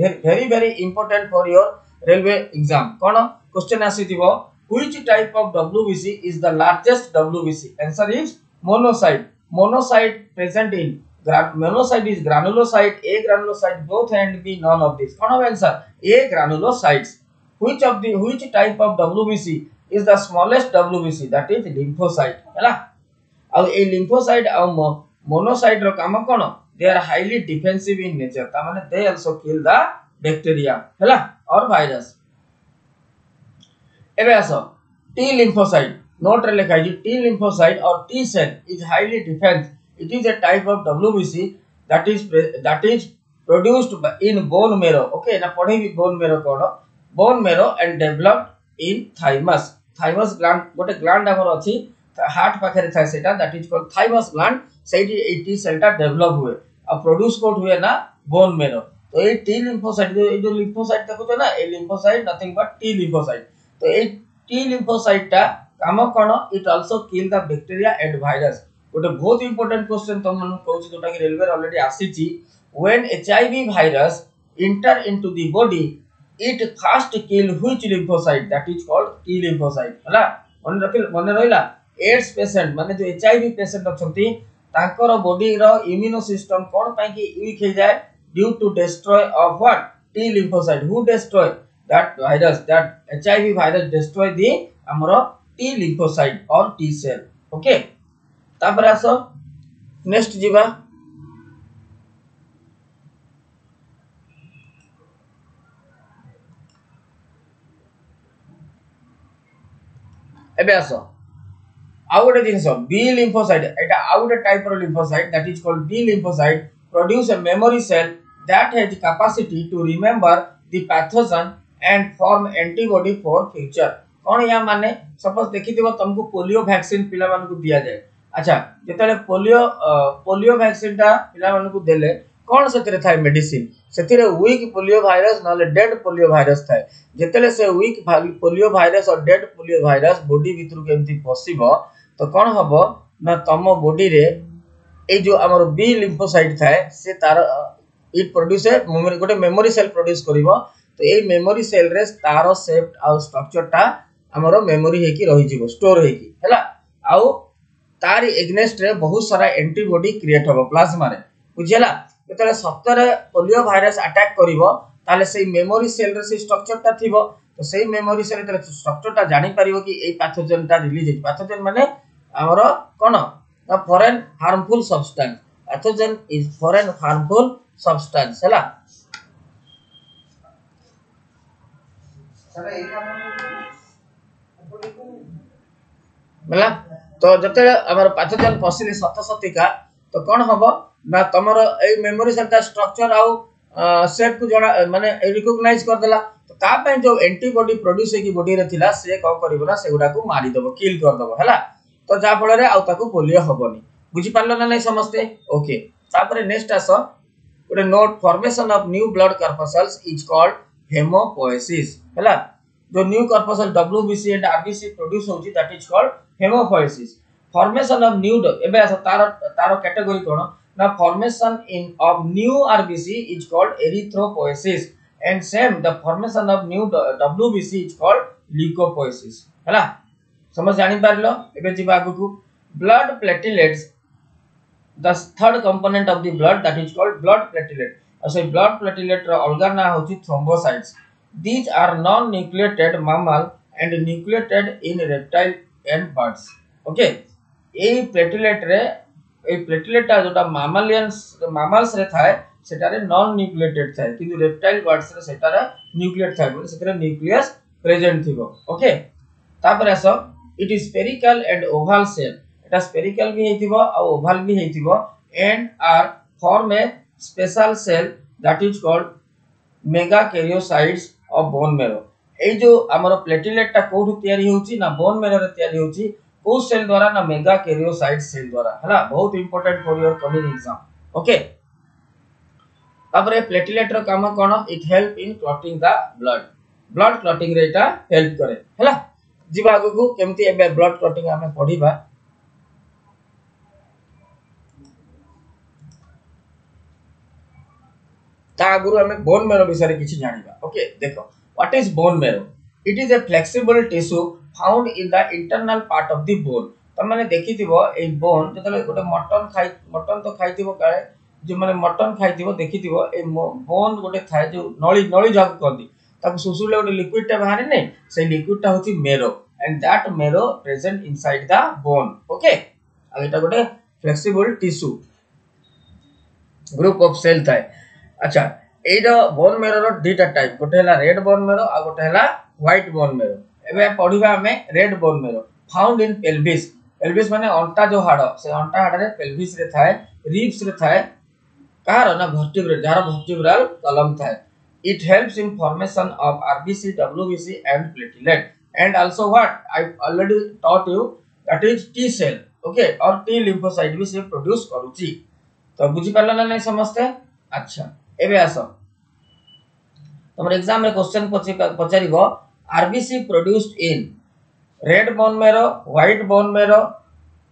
very important for your railway exam कोन question आसीथिबो which type of WBC is the largest WBC answer is monocyte present in monocyte is granulocyte a granulocyte both and be none of this कोन हो answer a granulocytes which type of WBC is the smallest WBC that is lymphocyte हैला और ए lymphocyte और monocyte रो काम कोन they are highly defensive in nature ता माने they also kill the bacteria हैला और virus एबे आसो T lymphocyte नोट रे लिखाई T lymphocyte और T cell is highly defense it is a type of WBC that is produced in bone marrow okay na पढे भी bone marrow cone bone marrow and developed in thymus gland गोटे gland हमर अछि heart पाखरे थाय सेटा that is called thymus gland Sethi A T cell टा develop हुए और प्रोड्यूस कोट हुए ना bone marrow तो ए T lymphocyte जो lymphocyte देखो ना ए lymphocyte nothing but T lymphocyte तो ए T lymphocyte टा काम कोन it also kill the bacteria and virus गोटे बहुत इंपोर्टेंट क्वेश्चन तुम मन कहूची जोटा कि रेलवे ऑलरेडी आसीची when HIV virus enter into the body it first kill which lymphocyte that is called T lymphocyte हला मन रहिला एड्स पेशेंट माने जो HIV पेशेंट अछंती तांकर बॉडी रो इम्यूनो सिस्टम कोन पई कि वीक हे जाय due to destroy of what T lymphocyte who destroy that virus that HIV virus destroy the हमरो T lymphocyte or T cell okay तापर आसो नेक्स्ट जीवा एबे आसो आउ गोटे जिंस B lymphocyte एटा आउ गोटे टाइप रो lymphocyte that is called B lymphocyte produce a memory cell that has the capacity to remember the pathogen and form antibody for future कोन या माने सपोज देखिथिबो तुमको पोलियो वैक्सीन पिला मान को दिया जाय अच्छा जेतले पोलियो वैक्सीन ता पिला मान को देले कोन सेतरे थाय मेडिसिन सेतिरे वीक पोलियो वायरस नाले डेड पोलियो वायरस थाय जेतले से वीक पोलियो वायरस और डेड पोलियो वायरस बॉडी भीतर केमती पसिबो तो कोन हबो ना तम बॉडी रे ए जो हमर बी लिम्फोसाइट थाय से तार इट प्रोड्यूस ए गोटे मेमोरी सेल प्रोड्यूस करिवो तो ए मेमोरी सेल रे तार शेप आ स्ट्रक्चर ता हमरो मेमोरी हे की रहि जिवो स्टोर हे की हैला आउ तार एग्नेस्ट रे बहुत सारा एंटीबॉडी क्रिएट होबो प्लाज्मा रे बुझियला जेतले सप्ताह पोलियो भाइरस अटैक करिवो ताले सेई मेमोरी सेल रे से स्ट्रक्चर ता थिबो तो सेई मेमोरी सेल रे स्ट्रक्चर ता जानि परिवो कि एई पैथोजन ता रिलीज हे पैथोजन माने हमरो कोन the foreign harmful substance pathogen is foreign harmful substance हला सर एई काम मला तो जते हमर पैथोजन पसिले सतसतिका तो कोन हबो ना तमर एई मेमोरी सेल ता स्ट्रक्चर आउ सेट को जणा माने रिकॉग्नाइज कर देला तो ता पे जो एंटीबॉडी प्रोड्यूस हेकी बॉडी रे थिला से को करबो ना सेगुडा को मारी देबो किल कर देबो हला तो जा फल रे आउ ताको पोलियो हबोनी बुझी पारलो ना नै समझते ओके तापरे नेक्स्ट आसो गोटे note formation of new blood corpuscles is called haemopoiesis हला जो new corpuscle WBC and RBC produce होची that is called haemopoiesis formation of new एबे आसो तारो कैटेगरी कोन ना formation in of new RBC is called erythropoiesis and same the formation of new WBC is called leucopoiesis हला समझ जानि पारलो एबे जिबा आगु को blood platelets the third component of the blood that is called blood platelet so blood platelet ro अलगा ना होची thrombocytes these are non nucleated mammal and nucleated in reptile and birds okay A platelet रे ए platelet ता जोटा mammals रे थाए सेटा रे non nucleated थाए किंतु reptile birds रे सेटा रे nucleate थाए बोले सेटा nucleus present थिबो okay तापर आसो it is spherical and oval shape एटा स्फेरिकल भी हेतिबो आ ओवल भी हेतिबो and are form a special cell that is called megakaryocytes of bone marrow ए जो हमर प्लेटलेट ता कोठु तयारी होची ना बोन मेरो रे तयारी होची को सेल द्वारा ना मेगाकैरियोसाइट सेल द्वारा हला बहुत important for your coming exam okay तापर प्लेटलेट रो काम कोन it help in clotting the blood clotting रे एटा हेल्प करे हला जिबा आगु को केमती एबे ब्लड क्लॉटिंग हमें पढिबा आगुरु हमें बोन मेरो विषय किछि जानिबा ओके देखो what is bone marrow it is A flexible tissue found in the internal part of the bone त माने देखिथिबो ए बोन जतले गोटे मटन तो खाइथिबो काळे जे माने मटन खाइथिबो देखिथिबो ए बोन गोटे थाए जो नळी जाक कहती ताको सुसुले गोटे लिक्विड टा बाहरे नै से लिक्विड टा होची marrow and that marrow present inside the bone okay आ एटा गोटे flexible tissue group of cell थाए अच्छा एडो बोन मेरो रो डीटा टाइप गोटे हला रेड बोन मेरो आ गोटे हला व्हाइट बोन मेरो एबे पढिबा हमें रेड बोन मेरो फाउंड इन पेल्विस माने अंटा जो हाड़ से अंटा हाड़ रे पेल्विस रे थाए रिब्स रे थाए कार ना वर्टिब्रल जार वर्टिब्रल कॉलम थाए it helps in formation of RBC WBC and platelet and also what I already taught you that is T cell okay और टी लिम्फोसाइट भी से प्रोड्यूस करूची तो बुझी पारला ना नहीं समझते अच्छा एबे आसो तमर एग्जाम रे क्वेश्चन पचारिबो RBC produced in red bone marrow white bone marrow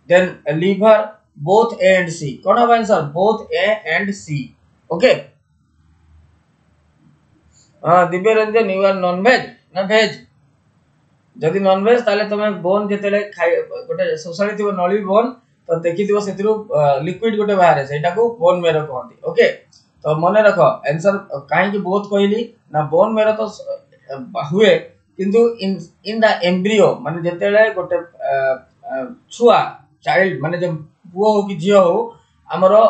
then liver both A and C कोन हो answer both A and C okay Divya Ranjan you are non veg ना वेज जदि नॉन वेज ताले तमे बोन जेतेले खाइ गोटे सोसाली थिबो नळी बोन तो देखि दिबो सेतिरु लिक्विड गोटे बाहर सेटा को बोन मेरो कहंती ओके तो मने रखो आंसर काहे कि बहुत कहली ना बोन मेरो तो हुए किंतु इन द एम्ब्रियो माने जेतेले गोटे छुआ चाइल्ड माने जे पुओ हो कि जियो हो हमरो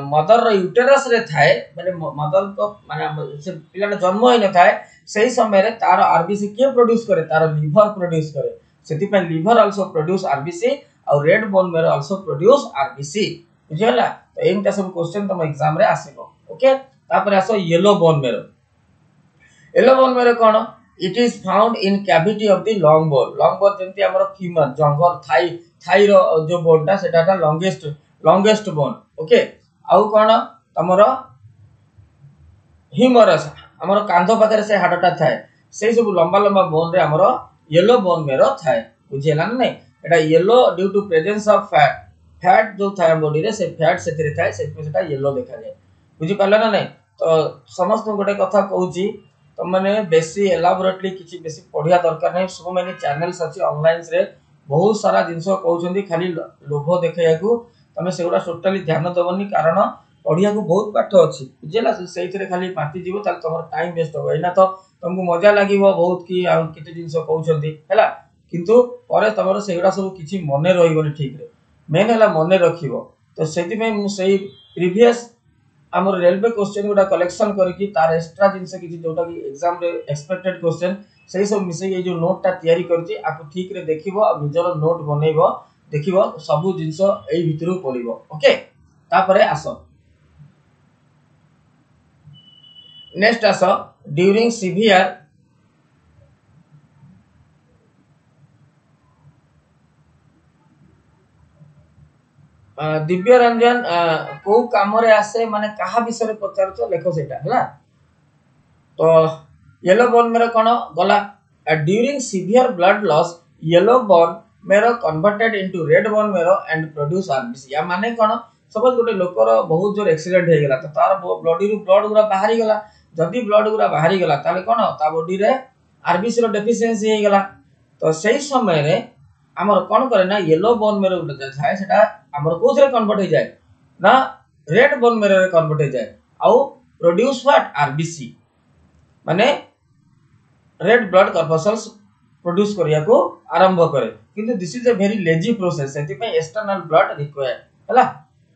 मदर रो यूटेरस रे थाए माने मदर को माने से पिलाटा जन्म होई न थाए सेही समय रे तार आरबीसी के प्रोड्यूस करे तार लिवर प्रोड्यूस करे सेति पे लिवर आल्सो प्रोड्यूस आरबीसी और रेड बोन मेरो आल्सो प्रोड्यूस आरबीसी बुझला तो एमटा सब क्वेश्चन तम एग्जाम रे आसीबो ओके तापर आसो येलो बोन मेरो कोन it is found in cavity of the long bone जेंति हमर फीमर जंगल थाई रो जो बोनटा सेटाटा लॉन्गेस्ट बोन ओके आउ कोन तमरो ह्यूमरस हमर कांधो पाखरे से हाडटा थाए से सब लंबा बोन रे हमर येलो बोन मेरो थाए बुझेला नै एटा yellow due to presence of fat जो थाए बॉडी रे से फैट सेतिरे थाए सेटा येलो देखा जाय बुझी पाला ना नहीं तो समस्त गोटे कथा कहूची तो माने बेसी एलाबोरेटली किछि बेसी पढिया दरकार नहीं सो मेनी चैनल्स अछि ऑनलाइन रे बहुत सारा जिनस कहउछंती खाली लोभ देखैया को तमे सेगुडा टोटली ध्यान दबनी कारण पढ़िया को बहुत पाठ अछि बुझला सेइथरे खाली पाती जीवो ताल तमर टाइम वेस्ट हो एना तो तुमको मजा लागिवो बहुत कि आ केते जिनस कहउछंती हैला किंतु परे तमर सेगुडा सब किछि मने रहिबोनी ठीक रे मेन हला मने रखिवो तो सेति में मु सेई प्रीवियस हमर रेलवे क्वेश्चन गुडा कलेक्शन करके तार एक्स्ट्रा जिनस किछि जोटा कि एग्जाम रे एक्सपेक्टेड क्वेश्चन सही सब मिसे ये जो नोट ता तयारी करछि आपको ठीक रे देखिवो आ निजर नोट बनेइबो देखिवो सब जिनस एई भितरु पड़िबो ओके तापरे आसो नेक्स्ट आसो ड्यूरिंग सीवियर दिव्य रंजन को काम रे आसे माने कहा विषय पचारछ लेखो सेटा हला तो येलो बोन मेरो कोन गला during severe blood loss yellow bone मेरो कन्वर्टेड इनटू रेड बोन मेरो एंड प्रोड्यूस आरबीसी या माने कोन सपोज गोटे लोकर बहुत जोर एक्सीडेंट हे गेला तो तार बॉडी रु ब्लड गुरा बाहरी गेला जदी ब्लड गुरा बाहरी गेला ताले कोन ता बॉडी रे आरबीसी रो डेफिशिएंसी हे गेला तो सही समय रे हमर कोन करे ना येलो बोन मेरो गुटे जाय सेटा हमर कोथरे कन्वर्ट हो जाय ना रेड बोन मेरो रे कन्वर्ट हो जाय आउ प्रोड्यूस व्हाट आरबीसी माने रेड ब्लड कॉर्पसल्स प्रोड्यूस करिया को आरंभ करे किंतु this is a very lazy process सेति पे एक्सटर्नल ब्लड रिक्वायर्ड हला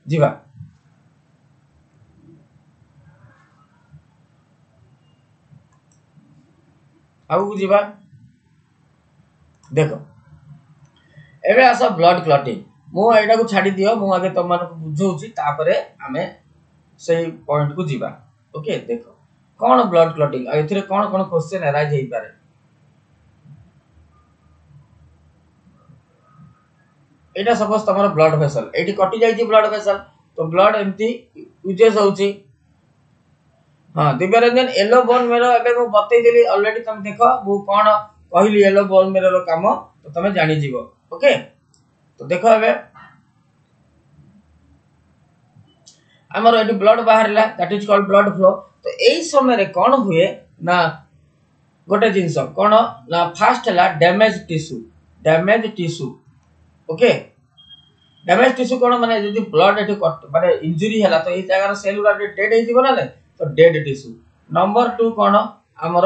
जीवा आउ जीवा देखो एबे आसा ब्लड क्लॉटिंग मु एटा को छाडी दियो मु आगे तुम मानको बुझौची तापरे हमें सही पॉइंट को जीवा ओके देखो कौन ब्लड क्लॉटिंग एथिरे कौन कौन क्वेश्चन अराइज हेई पारे एटा सपोज तमरो ब्लड वेसल एठी कटि जाई छी ब्लड वेसल तो ब्लड एम्ति यूजेस होउची हां दिव्यरंजन येलो बोन मेरो एबे मु बतै देली ऑलरेडी तुम देखो मु कोन कहली येलो बोन मेरो रो काम तो तमे जानि जीवो ओके तो देखो एबे हमर एठी ब्लड बाहरला that is called blood flow तो एई समय रे कोन हुए ना गोटे जिंस कोन ना फास्ट हला damage tissue okay damage tissue कोन माने जदी ब्लड एठी माने इंजरी हला तो एई जगह सेल गुडा डेड हे जीवो ना तो डेड टिश्यू नंबर 2 कोन हमर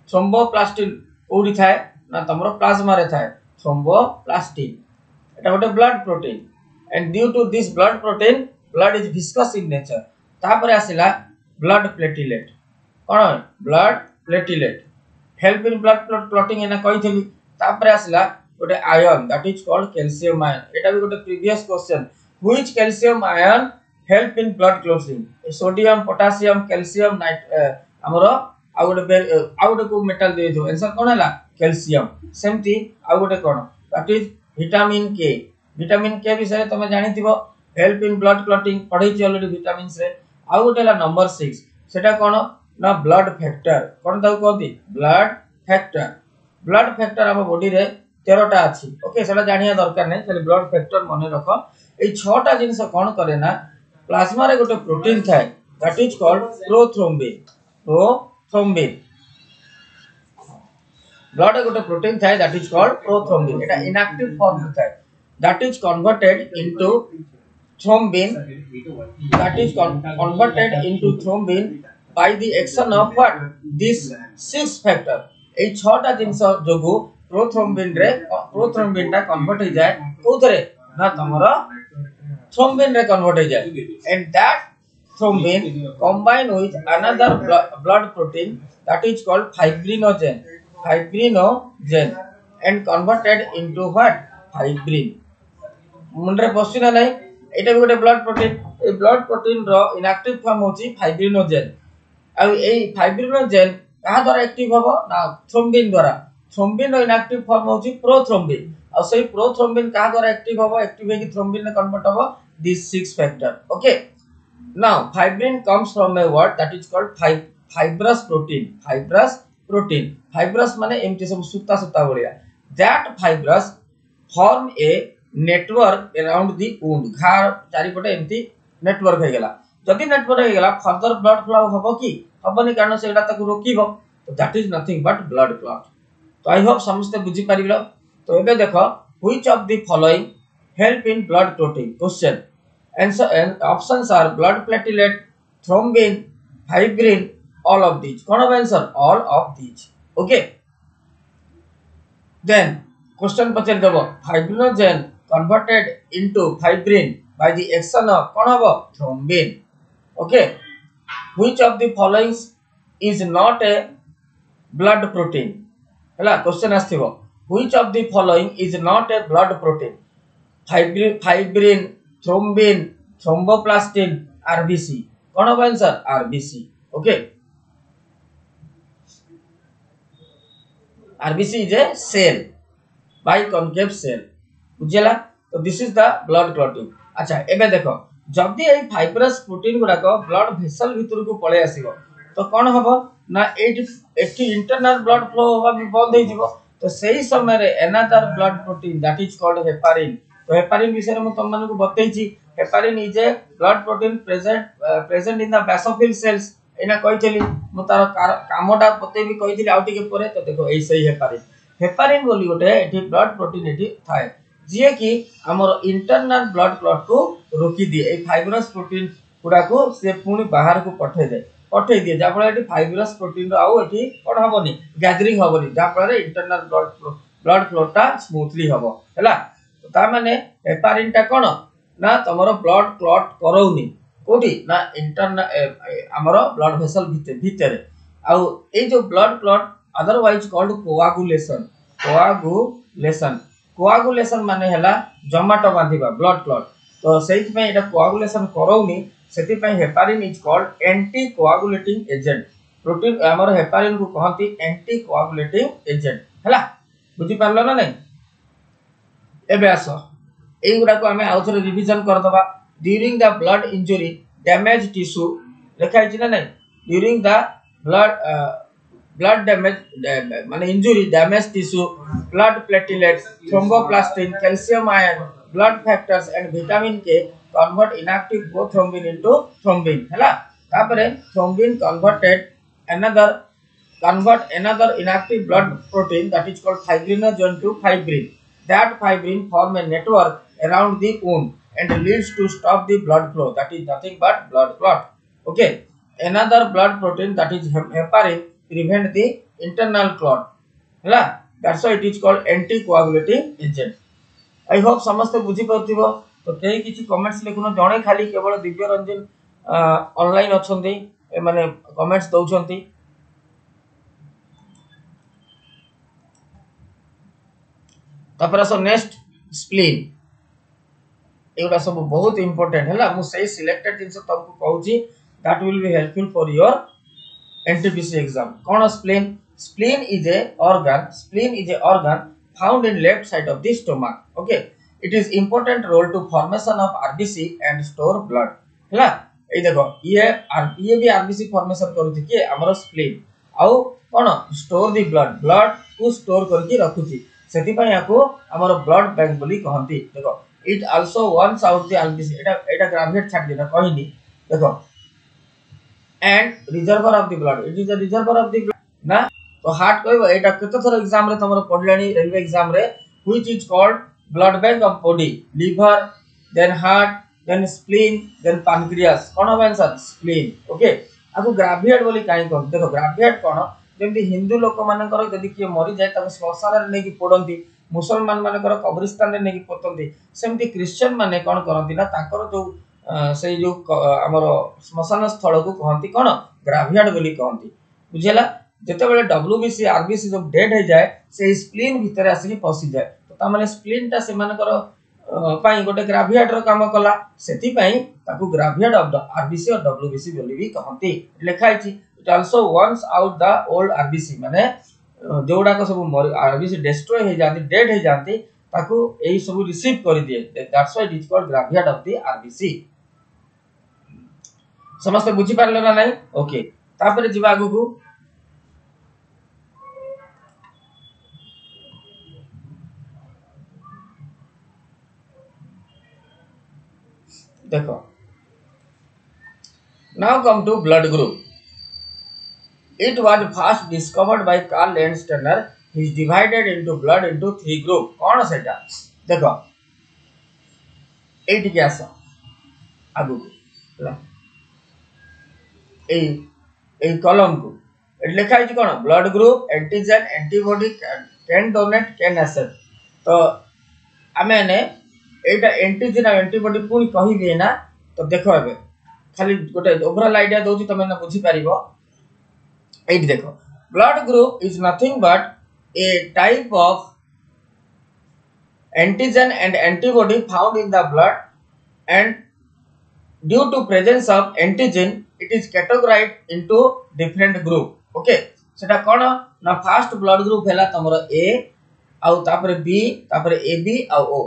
थ्रोम्बोप्लास्टिन ओडी थाए ना तमरो प्लाज्मा रे थाए थ्रोम्बोप्लास्टिन एटा गोटे blood protein and due to this blood protein blood is viscous in nature तापर आसिला ब्लड प्लेटलेट कोन blood platelet help in blood clotting एना कहिथली तापर आसिला गोटे ion that is called calcium ion एटा भी गोटे previous question which calcium ion help in blood clotting sodium potassium calcium नाइट हमरो आ गोटे को मेटल दे दो आंसर कोन हला कैल्शियम सेमती आ गोटे कोन दैट इज विटामिन के विषय तुम जानिथिबो हेल्प इन ब्लड क्लॉटिंग पढै छी ऑलरेडी विटामिन्स रे आ गोटे हला नंबर 6 सेटा कोन ना ब्लड फैक्टर कोन ताऊ कहती ब्लड फैक्टर हम बॉडी रे 13 टा अछि ओके सेटा जानिया दरकार नै खाली ब्लड फैक्टर मने रखो ए 6 टा जिंस कोन करे ना प्लाज्मा रे गोटे प्रोटीन थाए that is called prothrombin blood गोटे प्रोटीन थाए that is called prothrombin Etah inactive form थाए that is converted into thrombin by the action of what this 6 factor ए 6 टा जिंस जोगु प्रोथ्रोम्बिन टा कन्वर्ट हो जाए कोथरे ना तमरो थ्रोम्बिन रे कन्वर्ट हो जाए and that thrombin combine with another blood protein that is called fibrinogen and converted into what fibrin मुंडरे पसिना नै एटा भी गोटे ब्लड प्रोटीन ए ब्लड प्रोटीन रो इनएक्टिव फॉर्म होची फाइब्रिनोजेन आ ए फाइब्रिनोजेन कहा द्वारा एक्टिव होबो ना थ्रोम्बिन द्वारा थ्रोम्बिन रो इनएक्टिव फॉर्म होची प्रोथ्रोम्बिन आ सही प्रोथ्रोम्बिन कहा द्वारा एक्टिव होबो एक्टिव है कि थ्रोम्बिन में कन्वर्ट होबो this 6 factor okay now fibrin comes from a word that is called fibrous माने एमटी सब सुता बोलिया that fibrous form a network around the wound घार चारि पटे एमती नेटवर्क हे गेला जदी नेटवर्क हे गेला फर्दर ब्लड फ्लो होबो की होबनी कारण सेटा ताकू रोकीबो तो that is nothing but blood clot तो आई होप समस्त बुझी परिबो तो एबे देखो which of the following help in blood clotting question answer and options are blood platelet thrombin fibrin all of these कौन होगा answer all of these okay then question पचर देबो fibrinogen converted into fibrin by the action of कौन होबो thrombin okay which of the following is not a blood protein हला question आस्थिबो which of the following is not a blood protein fibrin thrombin thromboplastin RBC कौन होगा answer RBC okay RBC is a cell biconcave cell बुझला तो this is the blood clotting अच्छा एबे देखो जदी ए फाइब्रस प्रोटीन गुडा को ब्लड वेसल भीतर को पळे आसीबो तो कोन हबो ना एटी इंटरनल ब्लड फ्लो होबा भी बंद हो जिवो तो सही समय रे another blood protein that is called heparin तो हेपारिन विषय में तुम मानक बतैछि heparin is a blood protein present in the basophil cells एना कहितली मु तार कामडा बतै भी कहितली आउटी के परे तो देखो एई सही हेपारिन हेपारिन बोली गोटे एठी ब्लड प्रोटीन एठी थाए जे कि हमर इंटरनल ब्लड क्लॉट को रोकी दिए ए फाइब्रस प्रोटीन गुडा को से पुनी बाहर को पठे दिए जा फल एठी फाइब्रस प्रोटीन रो आउ एठी कोन हबोनी गैदरिंग हबोनी जा फल इंटरनल ब्लड क्लॉटा स्मूथली हबो हला तो ता माने हेपारिन टा कोन ना तमरो ब्लड क्लॉट करौनी कोठी ना इंटरनल हमरो ब्लड वेसल भीतर आउ ए जो blood clot otherwise called coagulation माने हला जमाटो बांधिबा ब्लड क्लॉट तो सेहि में एटा कोआगुलेशन करौनी सेति पय heparin is called anti coagulating agent protein हमर हेपारिन को कहंती एंटी कोआगुलेटिंग एजेंट हला बुझी पारलो ना नहीं एबे आसो एई गुडा को हमें आउथरे रिवीजन कर दबा during the blood injury damage tissue लिखा है ना नहीं ड्यूरिंग द ब्लड डैमेज माने injury damage tissue blood platelets thromboplastin calcium ion blood factors and vitamin K convert inactive thrombin into thrombin हला तापरे thrombin convert another inactive blood protein that is called fibrinogen to fibrin that fibrin form a network around the wound and leads to stop the blood flow that is nothing but blood clot okay another blood protein that is heparin prevent the internal clot हला that's why it is called anticoagulating agent I hope समस्त बुझी पाउथिबो तो केही किछि comments लिखुनो जणे खाली केवल Divya Ranjan online अछंती माने कमेंट्स दउछंती तापर सो नेक्स्ट स्प्लीन एटा सब बहुत इंपोर्टेंट हैला मु सही सिलेक्टेड जिंस तुमको कहूची that will be helpful for your NTPC exam कोन spleen is a organ found in left side of the stomach okay it is important role to formation of RBC and store blood हैला ए देखो ये भी RBC formation करूची कि हमर spleen आउ कोन स्टोर द ब्लड को स्टोर करके रखुची सेति पय याको हमर ब्लड बैंक बोली कहंती देखो it also once out the RBC एटा ग्राविएट छाड देना कहिनी देखो and reservoir of the blood it is a reservoir of the blood ना तो हार्ट कहबो एटा केते थोर एग्जाम रे तमरो पढलानी रेलवे एग्जाम रे which is called blood bank of body liver then heart then spleen then pancreas कोन हो आंसर स्प्लीन ओके आको ग्राविएट बोली काई कोन देखो ग्राविएट कोन जेमति हिंदू लोक मानकर यदि किए मरि जाय तक श्मशान रे नेकी पोडंती मुसलमान मानकर कब्रिस्तान रे नेकी पोतंती सेमति क्रिश्चियन माने कोन करंती ना ताकर जो से जो हमर श्मशान स्थल को कहंती कोन ग्राविएट बोली कहंती बुझेला जते बेले डब्ल्यूबीसी आरबीसी जो डेड हो जाए से स्प्लीन भीतर आसी पसी जाए तो ता माने स्प्लीन ता से मानकर पाई गोटे ग्राविएट रो काम कला सेति पाई ताकू ग्राविएट ऑफ द आरबीसी और डब्ल्यूबीसी बोली भी कहंती लिखाई छी it also once out the old RBC माने जोडा को सब आरबीसी डिस्ट्रॉय हो जाती डेड हो जाती ताकू एही सब रिसीव कर दिए that's why it is called graveyard of the RBC समस्त बुझी पारले ना नहीं ओके तापर जीवा आगु को देखो now come to blood group It was first discovered by Carl Landsteiner is divided into blood into 3 group कौन सेटा देखो एटी के आस आगु ए कॉलम को लिखा है कौन blood group antigen antibody can donate can accept तो आमे ने एटा एंटीजन और एंटीबॉडी पुनी कहिबे ना तो देखो एबे खाली गोटे ओवरऑल आईडिया दोची तमे ना बुझी पारिबो एट देखो blood group is nothing but A type of antigen and antibody found in the blood and due to presence of antigen it is categorized into different group okay सेटा कोन ना first blood group हैला तमरो ए आउ तापर B तापर AB आउ O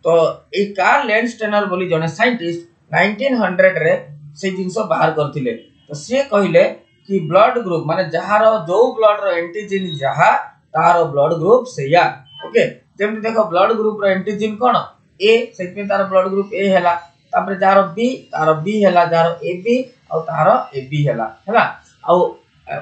तो A Karl Landsteiner बोली जने साइंटिस्ट 1900 रे से जिंसो बाहर करथिले तो से कहिले कि ब्लड ग्रुप माने जहारो जो ब्लड रो एंटीजन जहा तारो ब्लड ग्रुप सेया ओके जेम देखो ब्लड ग्रुप रो एंटीजन कोन ए सेति तार ब्लड ग्रुप ए हैला तापर जारो बी तारो बी हैला जारो AB और तारो AB हैला और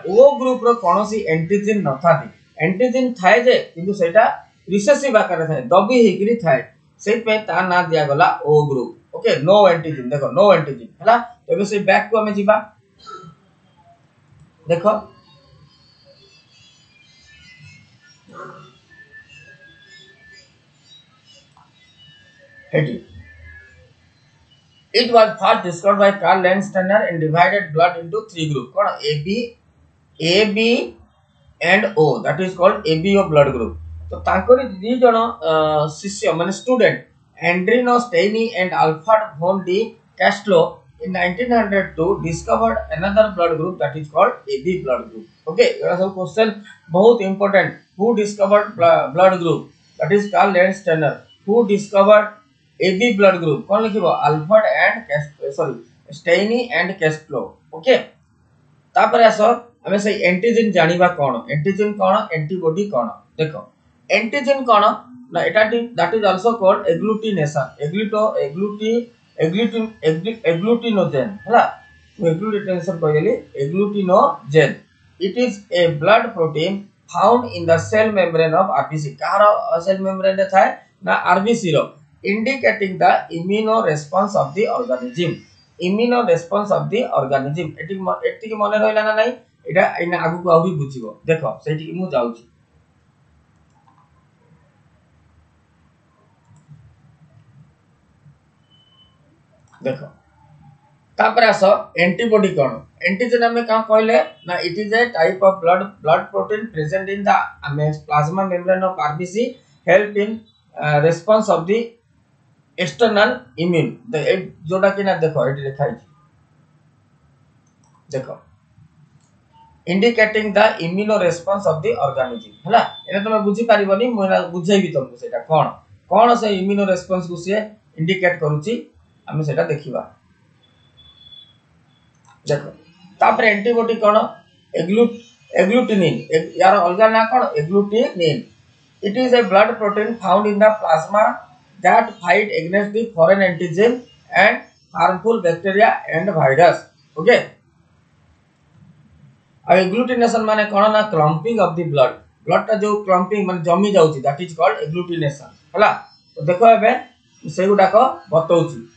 ओ ग्रुप रो कोनोसी एंटीजन न थाती एंटीजन थाए जे किंतु सेटा रिसेसिव आकार थाए दबी हेकरी थाए सेति पे ता ना दिया गला O group okay no antigen देखो नो एंटीजन हैला तबे से बैक को हमें जीवा देखो It was first discovered by Carl Landsteiner and divided blood into 3 groups. कौन AB and O that is called ABO blood group. तो तांकोरी दी जन शिष्य माने student Adriano Sturli and Alfred von de Castello in 1902 discovered another blood group that is called AB blood group. Okay, ये सब question बहुत important. Who discovered blood group? That is Carl Landsteiner. Who discovered AB blood group कौन लिखिबो Alfred and sorry Sturli and Castello okay तापर आसो हमें से antigen जानिबा कोन एंटीजन कोन एंटीबॉडी कोन देखो एंटीजन कोन ना एटा that is also called agglutinogen हला एग्लूटिनेशन कहली agglutinogen it is a blood protein found in the cell membrane of RBC कार सेल मेम्ब्रेन रे थाए ना आरबीसी रो indicating the immune response of the organism एटी के मने रहला ना नहीं एटा इना आगु को आउरी बुझिबो देखो सेठी मु जाउची देखो तापर आसो एंटीबॉडी कोन एंटीजन हमें का कहले ना it is a type of blood protein present in the plasma membrane of RBC help in response of the external immune जोटा कि ना देखो एटी लिखा है देखो indicating the immune response of the organism हला एना तुम बुझी पारिबनी मोना बुझाइबी तुमको सेटा कोन से immune response को से इंडिकेट करूची हमें सेटा देखिबा देखो तापर एंटीबॉडी कोन एग्लूटिनिन यार अलगा ना कोन agglutinin it is a blood protein found in the plasma that fight against the foreign antigen and harmful bacteria and virus okay agglutination माने कोन ना क्लम्पिंग ऑफ द ब्लड ता जो क्लम्पिंग माने जमी जाउची दैट इज कॉल्ड एग्लूटिनेशन हला तो देखो एबे से गुडा को बतौची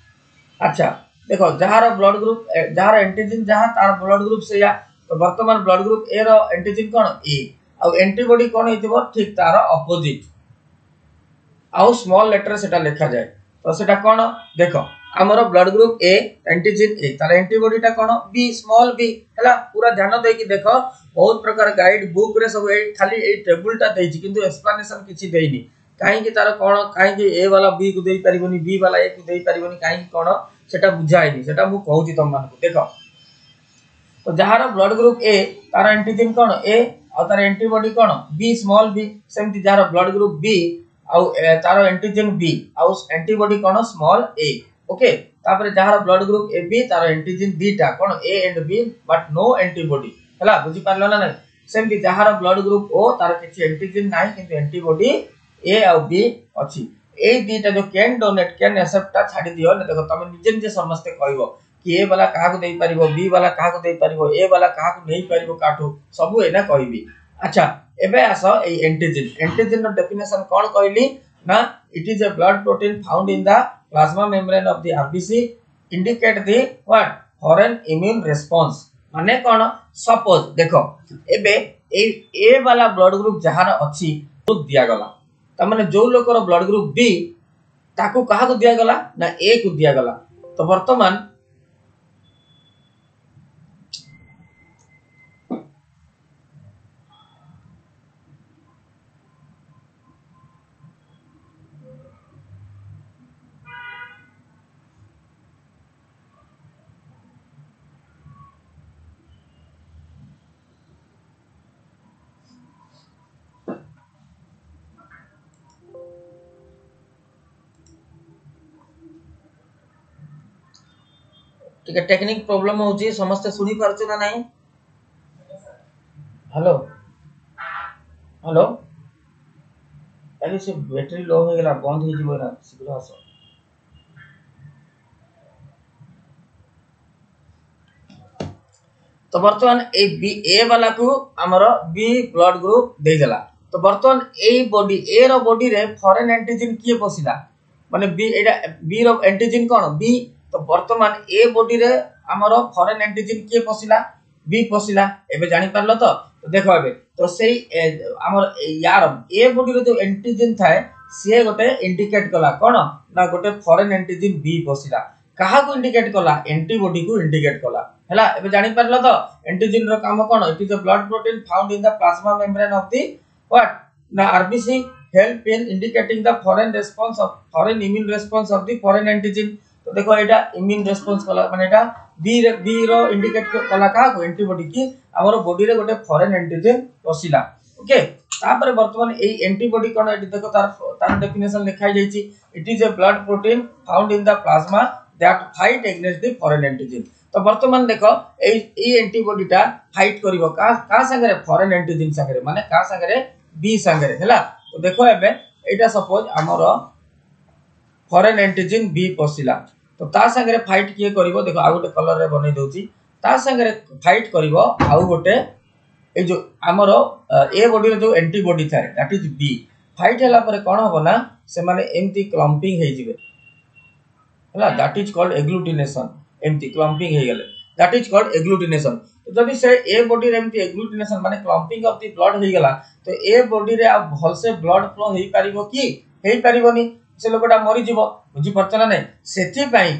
अच्छा देखो जहार ब्लड ग्रुप जहार एंटीजन जहार तार ब्लड ग्रुप से या तो वर्तमान ब्लड ग्रुप ए रो एंटीजन कोन ए आ एंटीबॉडी कोन हेतिबो ठीक तार ऑपोजिट आउ स्मॉल लेटर सेटा लिखा जाए तो सेटा कोन देखो हमरो ब्लड ग्रुप ए एंटीजन ए तार एंटीबॉडी ता कोन बी स्मॉल बी हला पूरा ध्यान देकी देखो बहुत प्रकार गाइड बुक रे सब ए खाली ए टेबल ता देछि किंतु एक्सप्लेनेशन किछि देइनी काहे कि तार कोन काहे कि ए वाला बी को देई परिबोनी बी वाला ए को देई परिबोनी काहे कि कोन सेटा बुझाइनी सेटा मु कहूची तुम मानको देखो तो जहार ब्लड ग्रुप ए तार एंटीजन कोन ए और तार एंटीबॉडी कोन बी स्मॉल बी सेमति जार ब्लड ग्रुप बी और तार एंटीजन बी और एंटीबॉडी कोन स्मॉल ए ओके तापर जार ब्लड ग्रुप ए बी तार एंटीजन बीटा कोन A and B but no antibody हला बुझी पारलो ना नहीं सेमति जार ब्लड ग्रुप ओ तार किछि एंटीजन नाही किंतु एंटीबॉडी ए और बी अछि ए दीटा जो कैन डोनेट कैन एक्सेप्ट ता छाडी दियो न देखो तमे निजे निजे समस्त कहइबो कि ए वाला काहा को देई परिबो बी वाला काहा को देई परिबो ए वाला काहा को नहीं परिबो काठो सब एना कहबी अच्छा एबे आसो ए एंटीजन रो डेफिनेशन कोन कहली ना it is a blood protein found in the plasma membrane of the RBC indicate the what foreign immune response माने कोन सपोज देखो एबे ए वाला ब्लड ग्रुप जहार अछि तो दिया गला त माने जो लोकर ब्लड ग्रुप बी ताकू कहा को दिया गला ना ए को दिया गला तो वर्तमान ठीक है टेक्निक प्रॉब्लम होची समस्त सुनी पारछ ना नहीं हेलो हेलो अरे से बैटरी लो हो गेला बंद हो जिवो ना शीघ्र आसो तो वर्तमान ए बी ए वाला को हमर बी ब्लड ग्रुप दे देला तो वर्तमान ए बॉडी ए रो बॉडी रे फॉरेन एंटीजन किए पसिला माने बी एटा बी रो एंटीजन कोन बी तो वर्तमान ए बॉडी रे हमर फॉरेन एंटीजन किए पसिला बी पसिला एबे जानि परलो तो देखो एबे तो सेई हमर यार ए बॉडी रे जो एंटीजन थाए से गोटे इंडिकेट कला कोन ना गोटे फॉरेन एंटीजन बी पसिला कहा को इंडिकेट कला एंटीबॉडी को इंडिकेट कला हैला एबे जानि परलो तो एंटीजन रो काम कोन it is a blood protein found in the plasma membrane of the what ना RBC help in indicating the foreign response of foreign immune response of the foreign antigen तो देखो एटा इम्यून रिस्पांस कला माने एटा B रो indicate कला का को antibody की हमर बॉडी रे गोटे फॉरेन एंटीजन पसिला ओके तापर वर्तमान ए एंटीबॉडी कोन एटी देखो तार डेफिनेशन लिखाई जाईची it is a blood protein found in the plasma that fight against the foreign antigen तो वर्तमान देखो ए एंटीबॉडीटा फाइट करिवो का संगे फॉरेन एंटीजन संगे माने का संगे बी संगे हैला तो देखो एबे एटा सपोज हमर फॉरेन एंटीजन बी पसिला तो ता संगे फाइट किए करिवो देखो आ गोटे कलर रे बनै दोची ता संगे फाइट करिवो आ गोटे ए जो हमर ए बॉडी रे जो एंटीबॉडी थाए दैट इज बी फाइट हला पर कोन हो ना से माने एमती क्लम्पिंग हे जिवे हला दैट इज कॉल्ड एग्लूटिनेशन एमती क्लम्पिंग हे गेले दैट इज कॉल्ड एग्लूटिनेशन तो जदी से ए बॉडी रे एमती एग्लूटिनेशन माने क्लम्पिंग ऑफ द ब्लड हे गेला तो ए बॉडी रे आ भल से ब्लड फ्लो हे पारिबो की हे पारिबोनी से लोकटा मरि जिवो बुझी परछ ना नै सेथि पई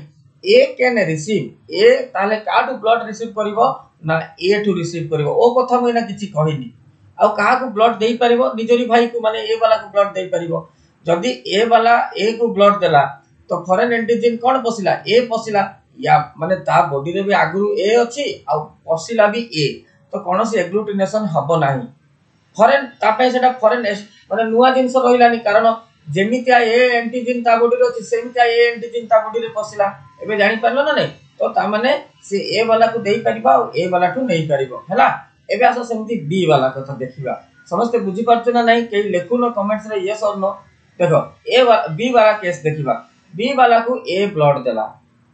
ए कैन रिसीव ए ताले काटू ब्लड रिसीव करिवो ना ए टू रिसीव करिवो ओ कथा मइना किछि कहिनी आ कहा को ब्लड देई पारिबो निजरी भाई को माने ए वाला को ब्लड देई पारिबो जदी ए वाला ए को ब्लड देला तो फॉरेन एंटीजन कोन पसिला ए पसिला या माने ता बॉडी रे भी आगुरु ए अछि आ पसिला भी ए तो कोनोसी एग्लूटिनेशन हबो नाही फॉरेन ता पे सेटा फॉरेन माने नुवा जिंस रहिलानी कारण जेमितिया ए एंटीजन ता बॉडी रे अछि सेमितिया ए एंटीजन ता बॉडी रे पसिला एबे जानि परलो ना नै तो ता माने से ए वाला को देई परिबा और ए वाला को नहीं परिबो हैला एबे आसो सेमति बी वाला कथा देखिबा समस्त बुझी परछ ना नै के लेखु न कमेंट्स रे यस और नो देखो बी वाला केस देखिबा बी वाला को ए ब्लड देला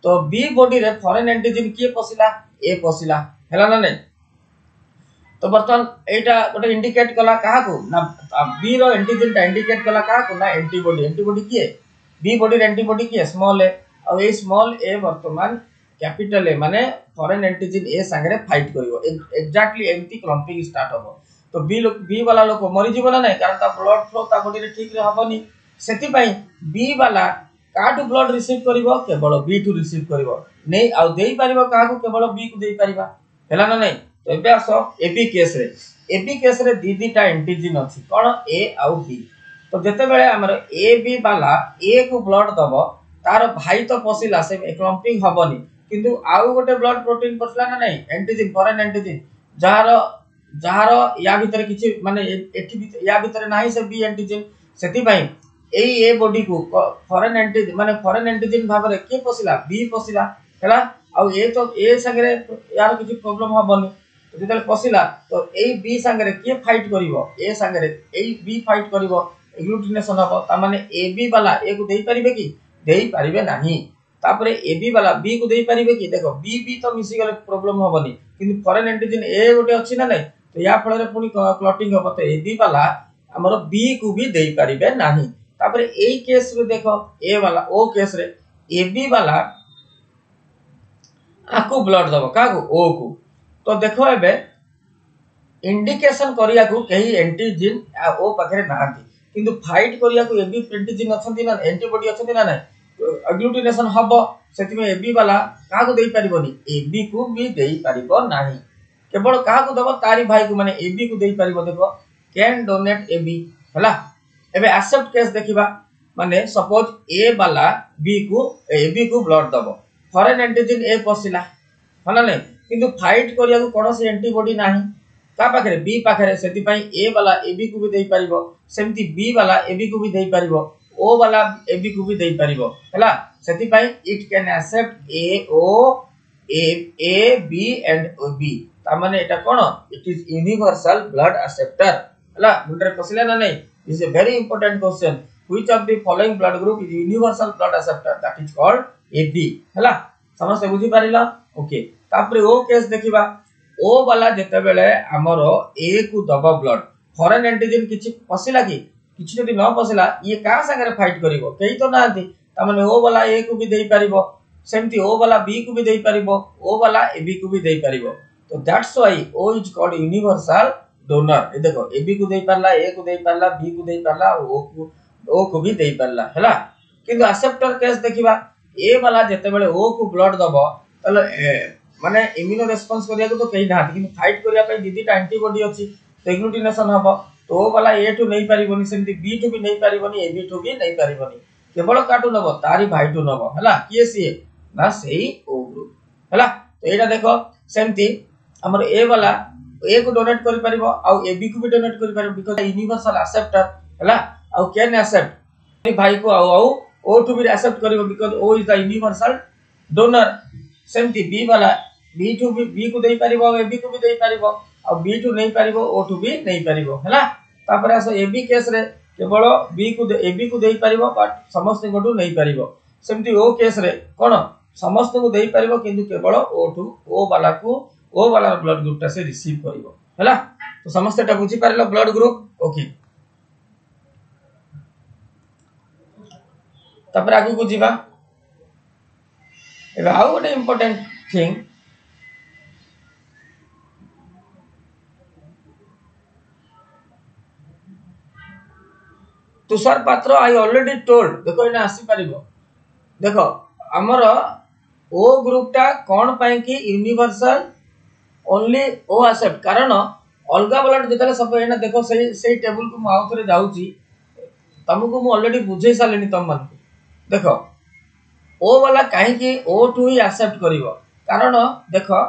तो बी बॉडी रे फॉरेन एंटीजन किए पसिला ए पसिला हैला ना नै तो बर्तन एटा गोटे इंडिकेट कला काहा को ना बी रो एंटीजन ता इंडिकेट कला काहा को ना एंटीबॉडी किए बी बॉडी रे एंटीबॉडी किए स्मॉल ए और ए स्मॉल ए वर्तमान कैपिटल ए माने फॉरेन एंटीजन ए संगे फाइट करिवो एग्जैक्टली एमती क्लम्पिंग स्टार्ट होबो तो बी वाला लोक मरि जीवो ना नै कारण ता ब्लड फ्लो ता बॉडी रे ठीक रे हबनी सेति पई बी वाला काटू ब्लड रिसीव करिवो केवल बी टू रिसीव करिवो नै आ देई परिवो का को केवल बी को देई परिबा हैला ना नै तो एबे आसो एबी केस रे दीटा एंटीजन अछि कोन ए आउ बी तो जते बेले हमर ए बी वाला ए को ब्लड दबो तार भाई तो पसिला से क्लम्पिंग हबनी किंतु आउ गोटे ब्लड प्रोटीन पसला ना नै एंटीजन फॉरेन एंटीजन जहार या भीतर किछि माने एठी या भीतर नाही से बी एंटीजन सेति पई एई ए बॉडी को फॉरेन एंटीजन भाबरे के पसिला बी पसिला हैला आ ए तो ए संगे यार किछि प्रॉब्लम हबनी तो जेतले पसिला तो एई बी संगे के फाइट करिवो ए संगे एई बी फाइट करिवो एग्लूटिनेशन हबो ता माने ए बी वाला ए को देई परिबे की देई परिबे नाही तापरे ए बी वाला बी को देई परिबे की देखो बी तो मिसी गले प्रॉब्लम हबनी किंतु फॉरेन एंटीजन ए गोटे अछि ना नै तो या फल पुणी क्लॉटिंग हम तो एबी वाला हमर बी को भी दे पारिबे नाही तापर एई केस रे देखो ए वाला ओ केस रे एबी वाला आकु ब्लड दबो काकु ओ को तो देखो एबे इंडिकेशन करिया को कही एंटीजन ओ पाखरे नाहंती किंतु फाइट करिया को एबी एंटीजन अछंती ना एंटीबॉडी अछंती ना अग्लूटिनेशन हबो सेति में एबी वाला का को देई परिबोनी एबी को भी देई परिबो नाही केवल का को दबो तारी भाई को माने एबी को देई परिबो देखो कैन डोनेट एबी हला एबे एक्सेप्ट केस देखिबा माने सपोज ए वाला बी को एबी को ब्लड दबो फॉरेन एंटीजन ए पसिला हला नै किंतु फाइट करिया को कोनोसी एंटीबॉडी नाही का पाखरे बी पाखरे सेति पई ए वाला एबी को भी देई परिबो सेमति बी वाला एबी को भी देई परिबो ओ वाला एबी को भी देई परिबो हला सेति पई it can accept A O A B and B ता माने एटा कोन it is universal blood acceptor हला मुंडरे पसिला ना नै this is a very important question which of the following blood group is universal blood acceptor that is called AB हला समस्त बुझी पारिला ओके तापरे ओ केस देखिबा ओ वाला जेते बेले हमरो ए को दबा ब्लड फॉरेन एंटीजन किछि पसिला की किछि जदि न पसिला ये का संगे फाइट करिवो केही तो नांती त माने ओ वाला ए को भी देई परिबो सेमति ओ वाला बी को भी देई परिबो ओ वाला एबी को भी देई परिबो तो that's why O is called universal donor ए देखो एबी को देई परला ए को देई परला बी को देई परला ओ को भी देई परला हला किंतु एक्सेप्टर केस देखिबा ए वाला जेते बेले ओ को ब्लड दबो तले माने इम्यूनो रेस्पॉन्स करिया को तो कहीं ना कि फाइट करिया पे दीदीटा एंटीबॉडी अछि तो एग्लूटिनेशन हबो तो ओ वाला ए टू नहीं पारिबोनी सेमति बी टू भी नहीं पारिबोनी ए बी टू भी नहीं पारिबोनी केवल काटू नबो तारी भाई टू नबो हला किए सी ना सेही ओ ग्रुप हला तो एटा देखो सेमति हमर ए वाला ए को डोनेट करि परिबो आ ए बी को भी डोनेट करि परिबो बिकॉज़ यूनिवर्सल एक्सेप्टर हला आ कैन एक्सेप्ट भाई को आ ओ टू भी एक्सेप्ट करिबो because O is the universal donor सेमति बी वाला बी टू भी बी को देई परिबो ए बी को भी देई परिबो और बी टू नहीं परिबो ओ टू भी नहीं परिबो हला तापर आसो ए बी केस रे केवल बी को ए बी को देई परिबो बट समस्त गोटू नहीं परिबो सेमति ओ केस रे कोन समस्त को देई परिबो किंतु केवल ओ टू ओ वाला ब्लड ग्रुप ता से रिसीव परिबो हला तो समस्त ता बुझी पारलो ब्लड ग्रुप ओके तापर आगु को जीवा एबे आउ गोटे इंपोर्टेंट थिंग तुषार पात्र आई ऑलरेडी टोल्ड देखो इना आसी परिबो देखो हमर ओ ग्रुप ता कोन पई कि यूनिवर्सल ओनली ओ एक्सेप्ट कारण अलगा ब्लड जेतले सब एना देखो सेही टेबल को माउ थरे जाउची तुमको मु ऑलरेडी बुझे सालेनी तुम मन देखो ओ वाला काहे कि ओ टू ही एक्सेप्ट करिवो कारण देखो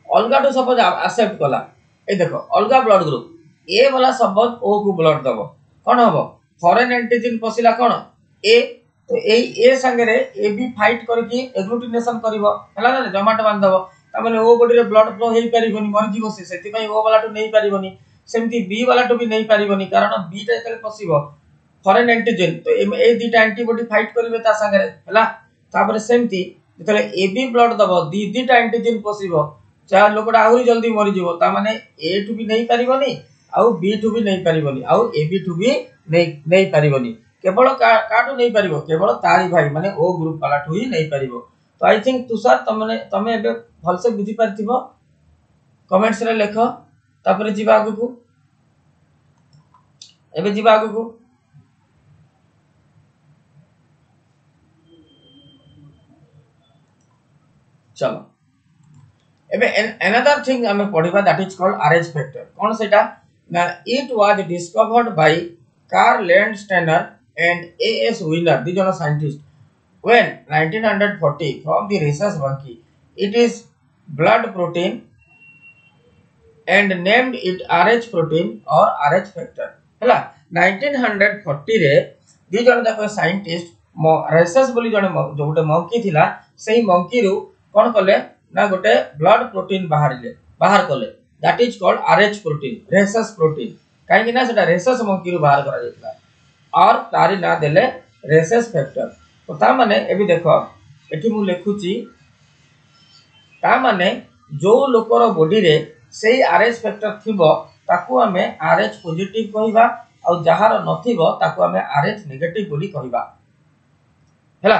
अलगा टू सपोज एक्सेप्ट कला ए देखो अलगा ब्लड ग्रुप ए वाला सपोज ओ को ब्लड दबो कोन हबो फॉरेन एंटीजन पसिला कोन ए तो ए संगे रे ए बी फाइट करके एग्लूटिनेशन करिवो हला ना जमाट बांध दबो त माने ओ बॉडी रे ब्लड फ्लो हेई परिबोनी मर जीवो से सेति पई ओ वाला टू नहीं परिबोनी सेमति बी वाला टू भी नहीं परिबोनी कारण बी टा जतले पसिबो फॉरेन एंटीजन तो ए दीटा एंटीबॉडी फाइट करिवे ता संगे रे हला तापर सेमति जतले ए बी ब्लड दबो दीटा एंटीजन पसिबो चा लोकडा आहुरी जल्दी मरि जीवो ता माने ए टू भी नहीं परिबोनी आउ बी टू भी नहीं परिबोनी आउ ए बी टू भी नहीं परिबोनी केवल काटू नहीं परिबो केवल तारी भाई माने ओ ग्रुप वाला टू ही नहीं परिबो तो आई थिंक तुषार तमे एबे भल से बुझी पारथिबो कमेंट्स रे लेखो तापर जीवा आगु को एबे जीवा आगु को चलो एबे another thing हमें पढ़िबा that is called RH factor कोन सेटा ना it was discovered by Carl Landsteiner and A.S. Wheeler these are scientists when 1940 from the rhesus monkey it is blood protein and named it RH protein or RH factor हला 1940 रे दी जण देखो scientist rhesus बोली जण जो गोटे monkey थिला सेही मंकी रु कोन कले ना गोटे ब्लड प्रोटीन बाहर कले that is called RH protein rhesus protein काहे कि ना सेटा rhesus मंकी रु बाहर करा जेतला और तारी ना देले rhesus फैक्टर तो ता माने एबी देखो एठी मु लेखुची ता माने जो लोकर बॉडी रे सेही RH फैक्टर थिबो ताकू हमें RH पॉजिटिव कहबा और जहार नथिबो ताकू हमें RH नेगेटिव बोली कहबा हैला।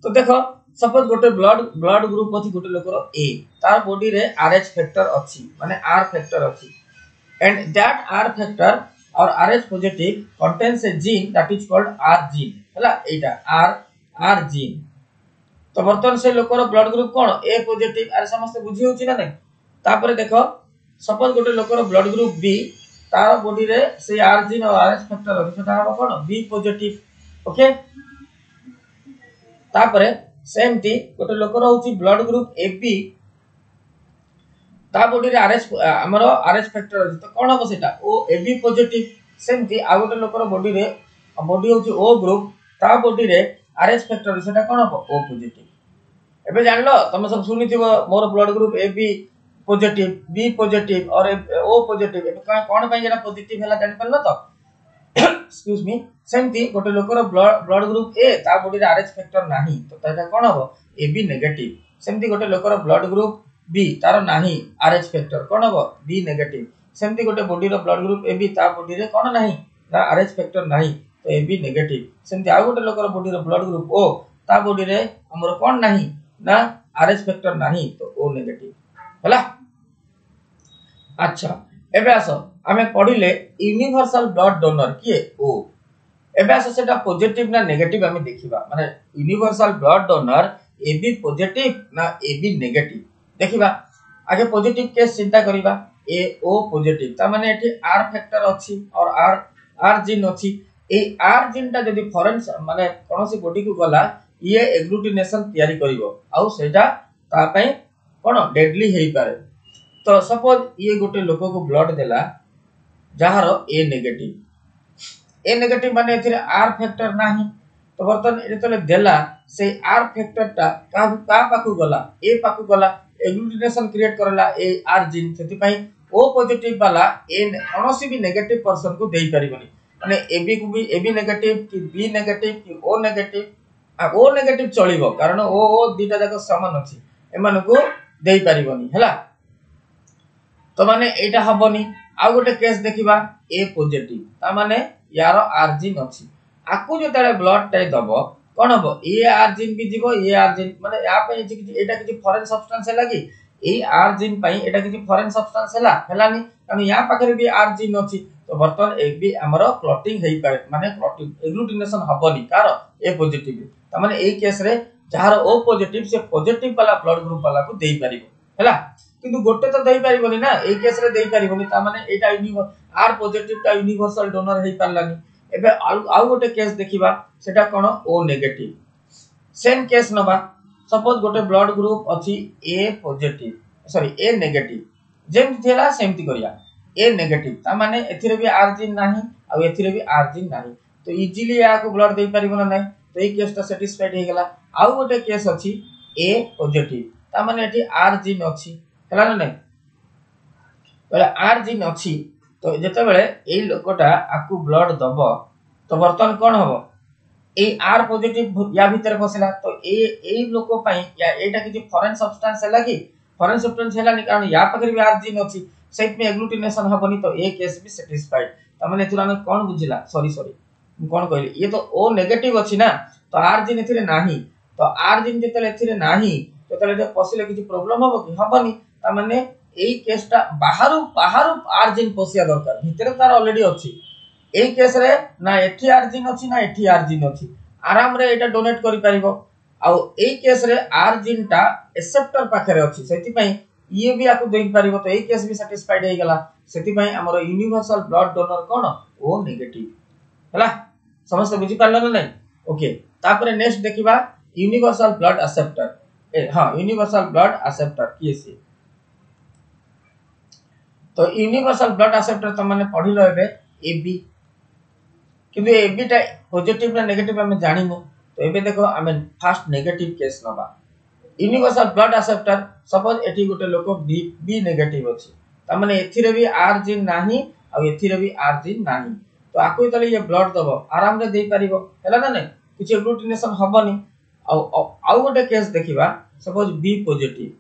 तो देखो सपोज गोटे ब्लड ग्रुप अछि गोटे लोकर A तार बॉडी रे RH फैक्टर अछि माने R फैक्टर अछि and that R factor or RH positive contains a gene that is called R gene हैला एटा R gene। तो बर्तन से लोकर ब्लड ग्रुप कोन A पॉजिटिव आर समस्त बुझी होची ना नै। तापर देखो सपोज गोटे लोकर ब्लड ग्रुप B तार बॉडी रे से R gene और RH फैक्टर अछि सेटा हबो कोन B पॉजिटिव ओके। तापर सेमती गोटे लोकर होची ब्लड ग्रुप AB ता बॉडी रे आरएच हमरो आरएच फैक्टर अछि तो कोन हो सेटा ओ एबी पॉजिटिव सेमती आ गोटे लोकर बॉडी रे बॉडी होची ओ ग्रुप ता बॉडी रे आरएच फैक्टर सेटा कोन हो ओ पॉजिटिव। एबे जानलो तमे सब सुनिथिबो मोर blood group AB positive B positive और ओ पॉजिटिव एबे कोन पई एटा पॉजिटिव हैला जानि परलो तो एक्सक्यूज मी। सेमती गोटे लोकर ब्लड ग्रुप ए ता बॉडी रे आरएच फैक्टर नाही तो एटा कोन हो एबी नेगेटिव। सेमती गोटे लोकर ब्लड ग्रुप बी तार नाही आरएच फैक्टर कोन हो बी नेगेटिव। सेमती गोटे बॉडी रो ब्लड ग्रुप एबी ता बॉडी रे कोन नाही ना आरएच फैक्टर नाही तो एबी नेगेटिव। सेमती आ गोटे लोकर बॉडी रो ब्लड ग्रुप ओ ता बॉडी रे हमर कोन नाही ना आरएच फैक्टर नाही तो ओ नेगेटिव हला। अच्छा एबे आसो हमें पढिले यूनिवर्सल ब्लड डोनर किए ओ एबे आसो सेटा पॉजिटिव ना नेगेटिव हमें देखिबा माने universal blood donor AB positive ना एबी नेगेटिव देखिबा। आगे पॉजिटिव केस चिंता करिबा ए ओ पॉजिटिव ता माने एठी आर फैक्टर अछि और आर जीन अछि ए आर जीन ता जदी फॉरेन माने कोनोसी बॉडी को गला ये एग्लूटिनेशन तयारी करिवो आउ सेटा ता पई कोन डेडली हेई पारे। तो सपोज ये गोटे लोक को ब्लड देला जहार ए नेगेटिव माने एथिरे आर फैक्टर नाही तो बर्तन एतले देला से आर फैक्टर ता का पाकु गला ए पाकु गला एग्लूटिनेशन क्रिएट करला ए आर जीन सेति पई ओ पॉजिटिव वाला ए कोनोसी भी नेगेटिव पर्सन को देई परिबनी माने एबी को भी एबी नेगेटिव कि बी नेगेटिव कि ओ नेगेटिव चलिबो कारण ओ दीटा जाक समान अछि एमान को देई परिबनी हैला। तो माने एटा हबनी आ गोटे केस देखिबा ए पॉजिटिव ता माने यारो आर जीन अछि आकु जो तारे ब्लड टाइ दबो कोन हबो ए आर जीन भी जीवो ए आर जीन माने या पे एटा किछि फॉरेन सब्सटेंस है लागी ए आर जीन पई एटा किछि फॉरेन सब्सटेंस हैलानी कारण या पाखरे भी आर जीन अछि तो बर्तन ए भी हमरो क्लॉटिंग हेई पारे माने क्लॉटिंग एग्लूटिनेशन हबनी कार ए पॉजिटिव ता माने ए केस रे जहार ओ पॉजिटिव से पॉजिटिव वाला ब्लड ग्रुप वाला को देई परिबो हैला किंतु गोटे तो देई परिबोनी ना ए केस रे देई परिबोनी ता माने एटा आर पॉजिटिव ता यूनिवर्सल डोनर हेई पारलानी। एबे आउ गोटे केस देखिबा सेटा कोन ओ नेगेटिव सेम केस नबा सपोज गोटे ब्लड ग्रुप अछि ए पॉजिटिव सॉरी ए नेगेटिव जेम थेला सेमति करिया ए नेगेटिव ता माने एथिरे भी आर जीन नाही आ एथिरे भी आर जीन नाही तो इजीली या को ब्लड देई परिबो ना नाही तो ए केस ता सैटिस्फाइड हे गेला। आउ गोटे केस अछि ए पॉजिटिव ता माने एठी आर जीन अछि हैला ना नाही बेले आर जीन अछि तो जेते बेले ए लोकटा आकु ब्लड दबो तो बर्तन कोन हबो ए आर पॉजिटिव या भीतर बसला तो ए लोक पई या एटा किछि फॉरेन सब्सटेंस है लागी फॉरेन सब्सटेंस हैला नि कारण या पाखरे भी आर जीन अछि सेट में एग्लूटिनेशन हबनी तो ए केस भी सैटिस्फाइड त माने तुरा में कोन बुझिला सॉरी कोन कहली ये तो ओ नेगेटिव अछि ना तो आर जीन एथिरे नाही तो आर जीन जेतले एथिरे नाही तो तले जे पसिले किछि प्रॉब्लम हबो कि हबनी त माने ए केसटा बाहरु आर जीन पसिया दरकार भीतर तार ऑलरेडी अछि ए केस रे ना एठी आर जीन अछि ना एठी आर जीन अछि आराम रे एटा डोनेट करि परिबो आ ए केस रे आर जीन टा एक्सेप्टर पाखरे अछि सेति पई ये भी आकु देई परिबो तो ए केस भी सैटिस्फाइड हे गेला सेति पई हमर यूनिवर्सल ब्लड डोनर कोन ओ नेगेटिव हला समस्त बुझी पारलो ना नै ओके। तापरे नेक्स्ट देखिबा यूनिवर्सल ब्लड एक्सेप्टर ए हां यूनिवर्सल ब्लड एक्सेप्टर की से तो यूनिवर्सल ब्लड एक्सेप्टर त माने पढिलो एबे एबी किबे एबी टा पॉजिटिव ना नेगेटिव हम जानिनो तो एबे देखो हमें फर्स्ट नेगेटिव केस नबा यूनिवर्सल ब्लड एक्सेप्टर सपोज एठी गोटे लोक बी नेगेटिव अछि त माने एथिरे भी आर जीन नाही आ एथिरे भी आर जीन नाही तो आकु तले ये ब्लड दबो आराम रे देई परिबो हैला ना नै किछि एग्लूटिनेशन हबनी आउ गोटे केस देखिबा सपोज बी पॉजिटिव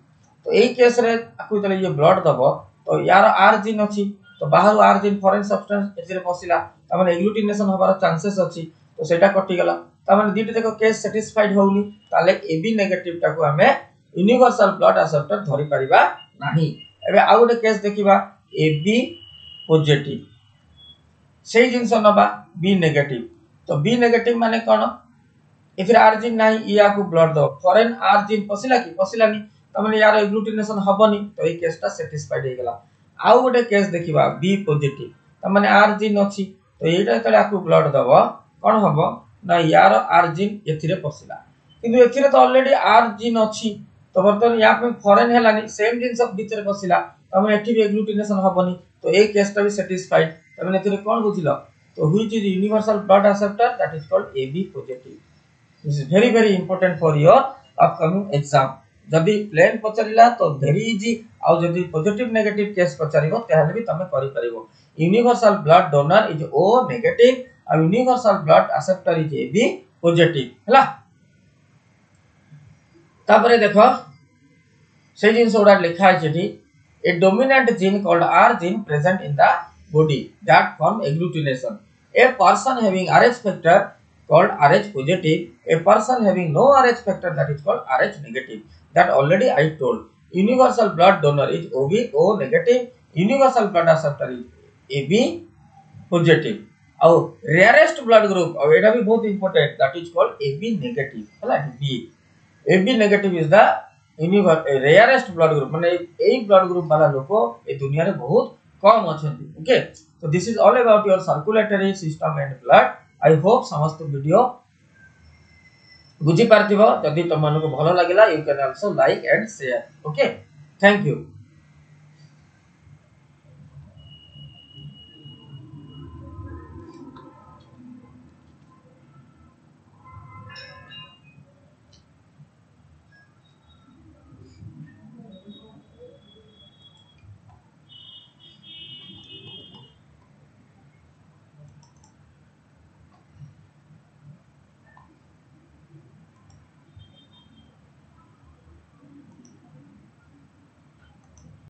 तो एई केस रे आकु तले ये ब्लड दबो तो यार आर जीन अच्छी तो बाहर आर जीन फॉरेन सब्सटेंस एथिरे पसिला त माने एग्लूटिनेशन होबार चांसेस अछि तो सेटा कटि गला त माने दीटे देखो केस सैटिस्फाइड होउनी ताले एबी नेगेटिव टाको हमें यूनिवर्सल ब्लड एक्सेप्टर धरि परिबा नाही। एबे आ गोटे केस देखिबा एबी पॉजिटिव सेही जिंस नबा बी नेगेटिव तो बी नेगेटिव माने कोन एथिरे आर जीन नाही या को ब्लड दो फॉरेन आर जीन पसिला कि पसिलानी त माने यार एग्लूटिनेशन हबनी तो ए केसटा सैटिस्फाइड हे गला। आउ गोटे केस देखिबा बी पॉजिटिव त माने आर जीन अछि तो एटा तले आकु ब्लड दबो कोन हबो ना यार आर जीन एथिरे पसिला किंतु एथिरे तो ऑलरेडी आर जीन अछि तो बर्तन या पे फॉरेन हेलानी सेम जीन सब भीतर पसिला त माने एथि भी एग्लूटिनेशन हबनी तो ए केसटा भी सैटिस्फाइड त माने एथिरे कोन बुझिलो तो which is universal blood acceptor that is called AB positive. This is very important for your upcoming exam जदि प्लेन पचरिला तो वेरी इजी आ जदि पॉजिटिव नेगेटिव केस पचरिबो तहले भी तमे करि परिबो। Universal blood donor is O negative आ universal blood acceptor is AB positive हला। तापरे देखो से जिंस ओडा लिखा है जेठी a dominant gene called R gene present in the body that form agglutination a person having RH factor called Rh positive, a person having no Rh factor that is called Rh negative. That already I told. Universal blood donor is O negative, universal blood acceptor is AB positive. और rarest blood group और एटा भी बहुत important that is called AB negative हला B AB negative is the rarest blood group माने एई blood group वाला लोको ए दुनिया रे बहुत कम अछंती। Okay so this is all about your circulatory system and blood। I hope समस्त वीडियो बुझी पारथिबो जदि तुम मानको भलो लागिला you can also like and share. Okay thank you.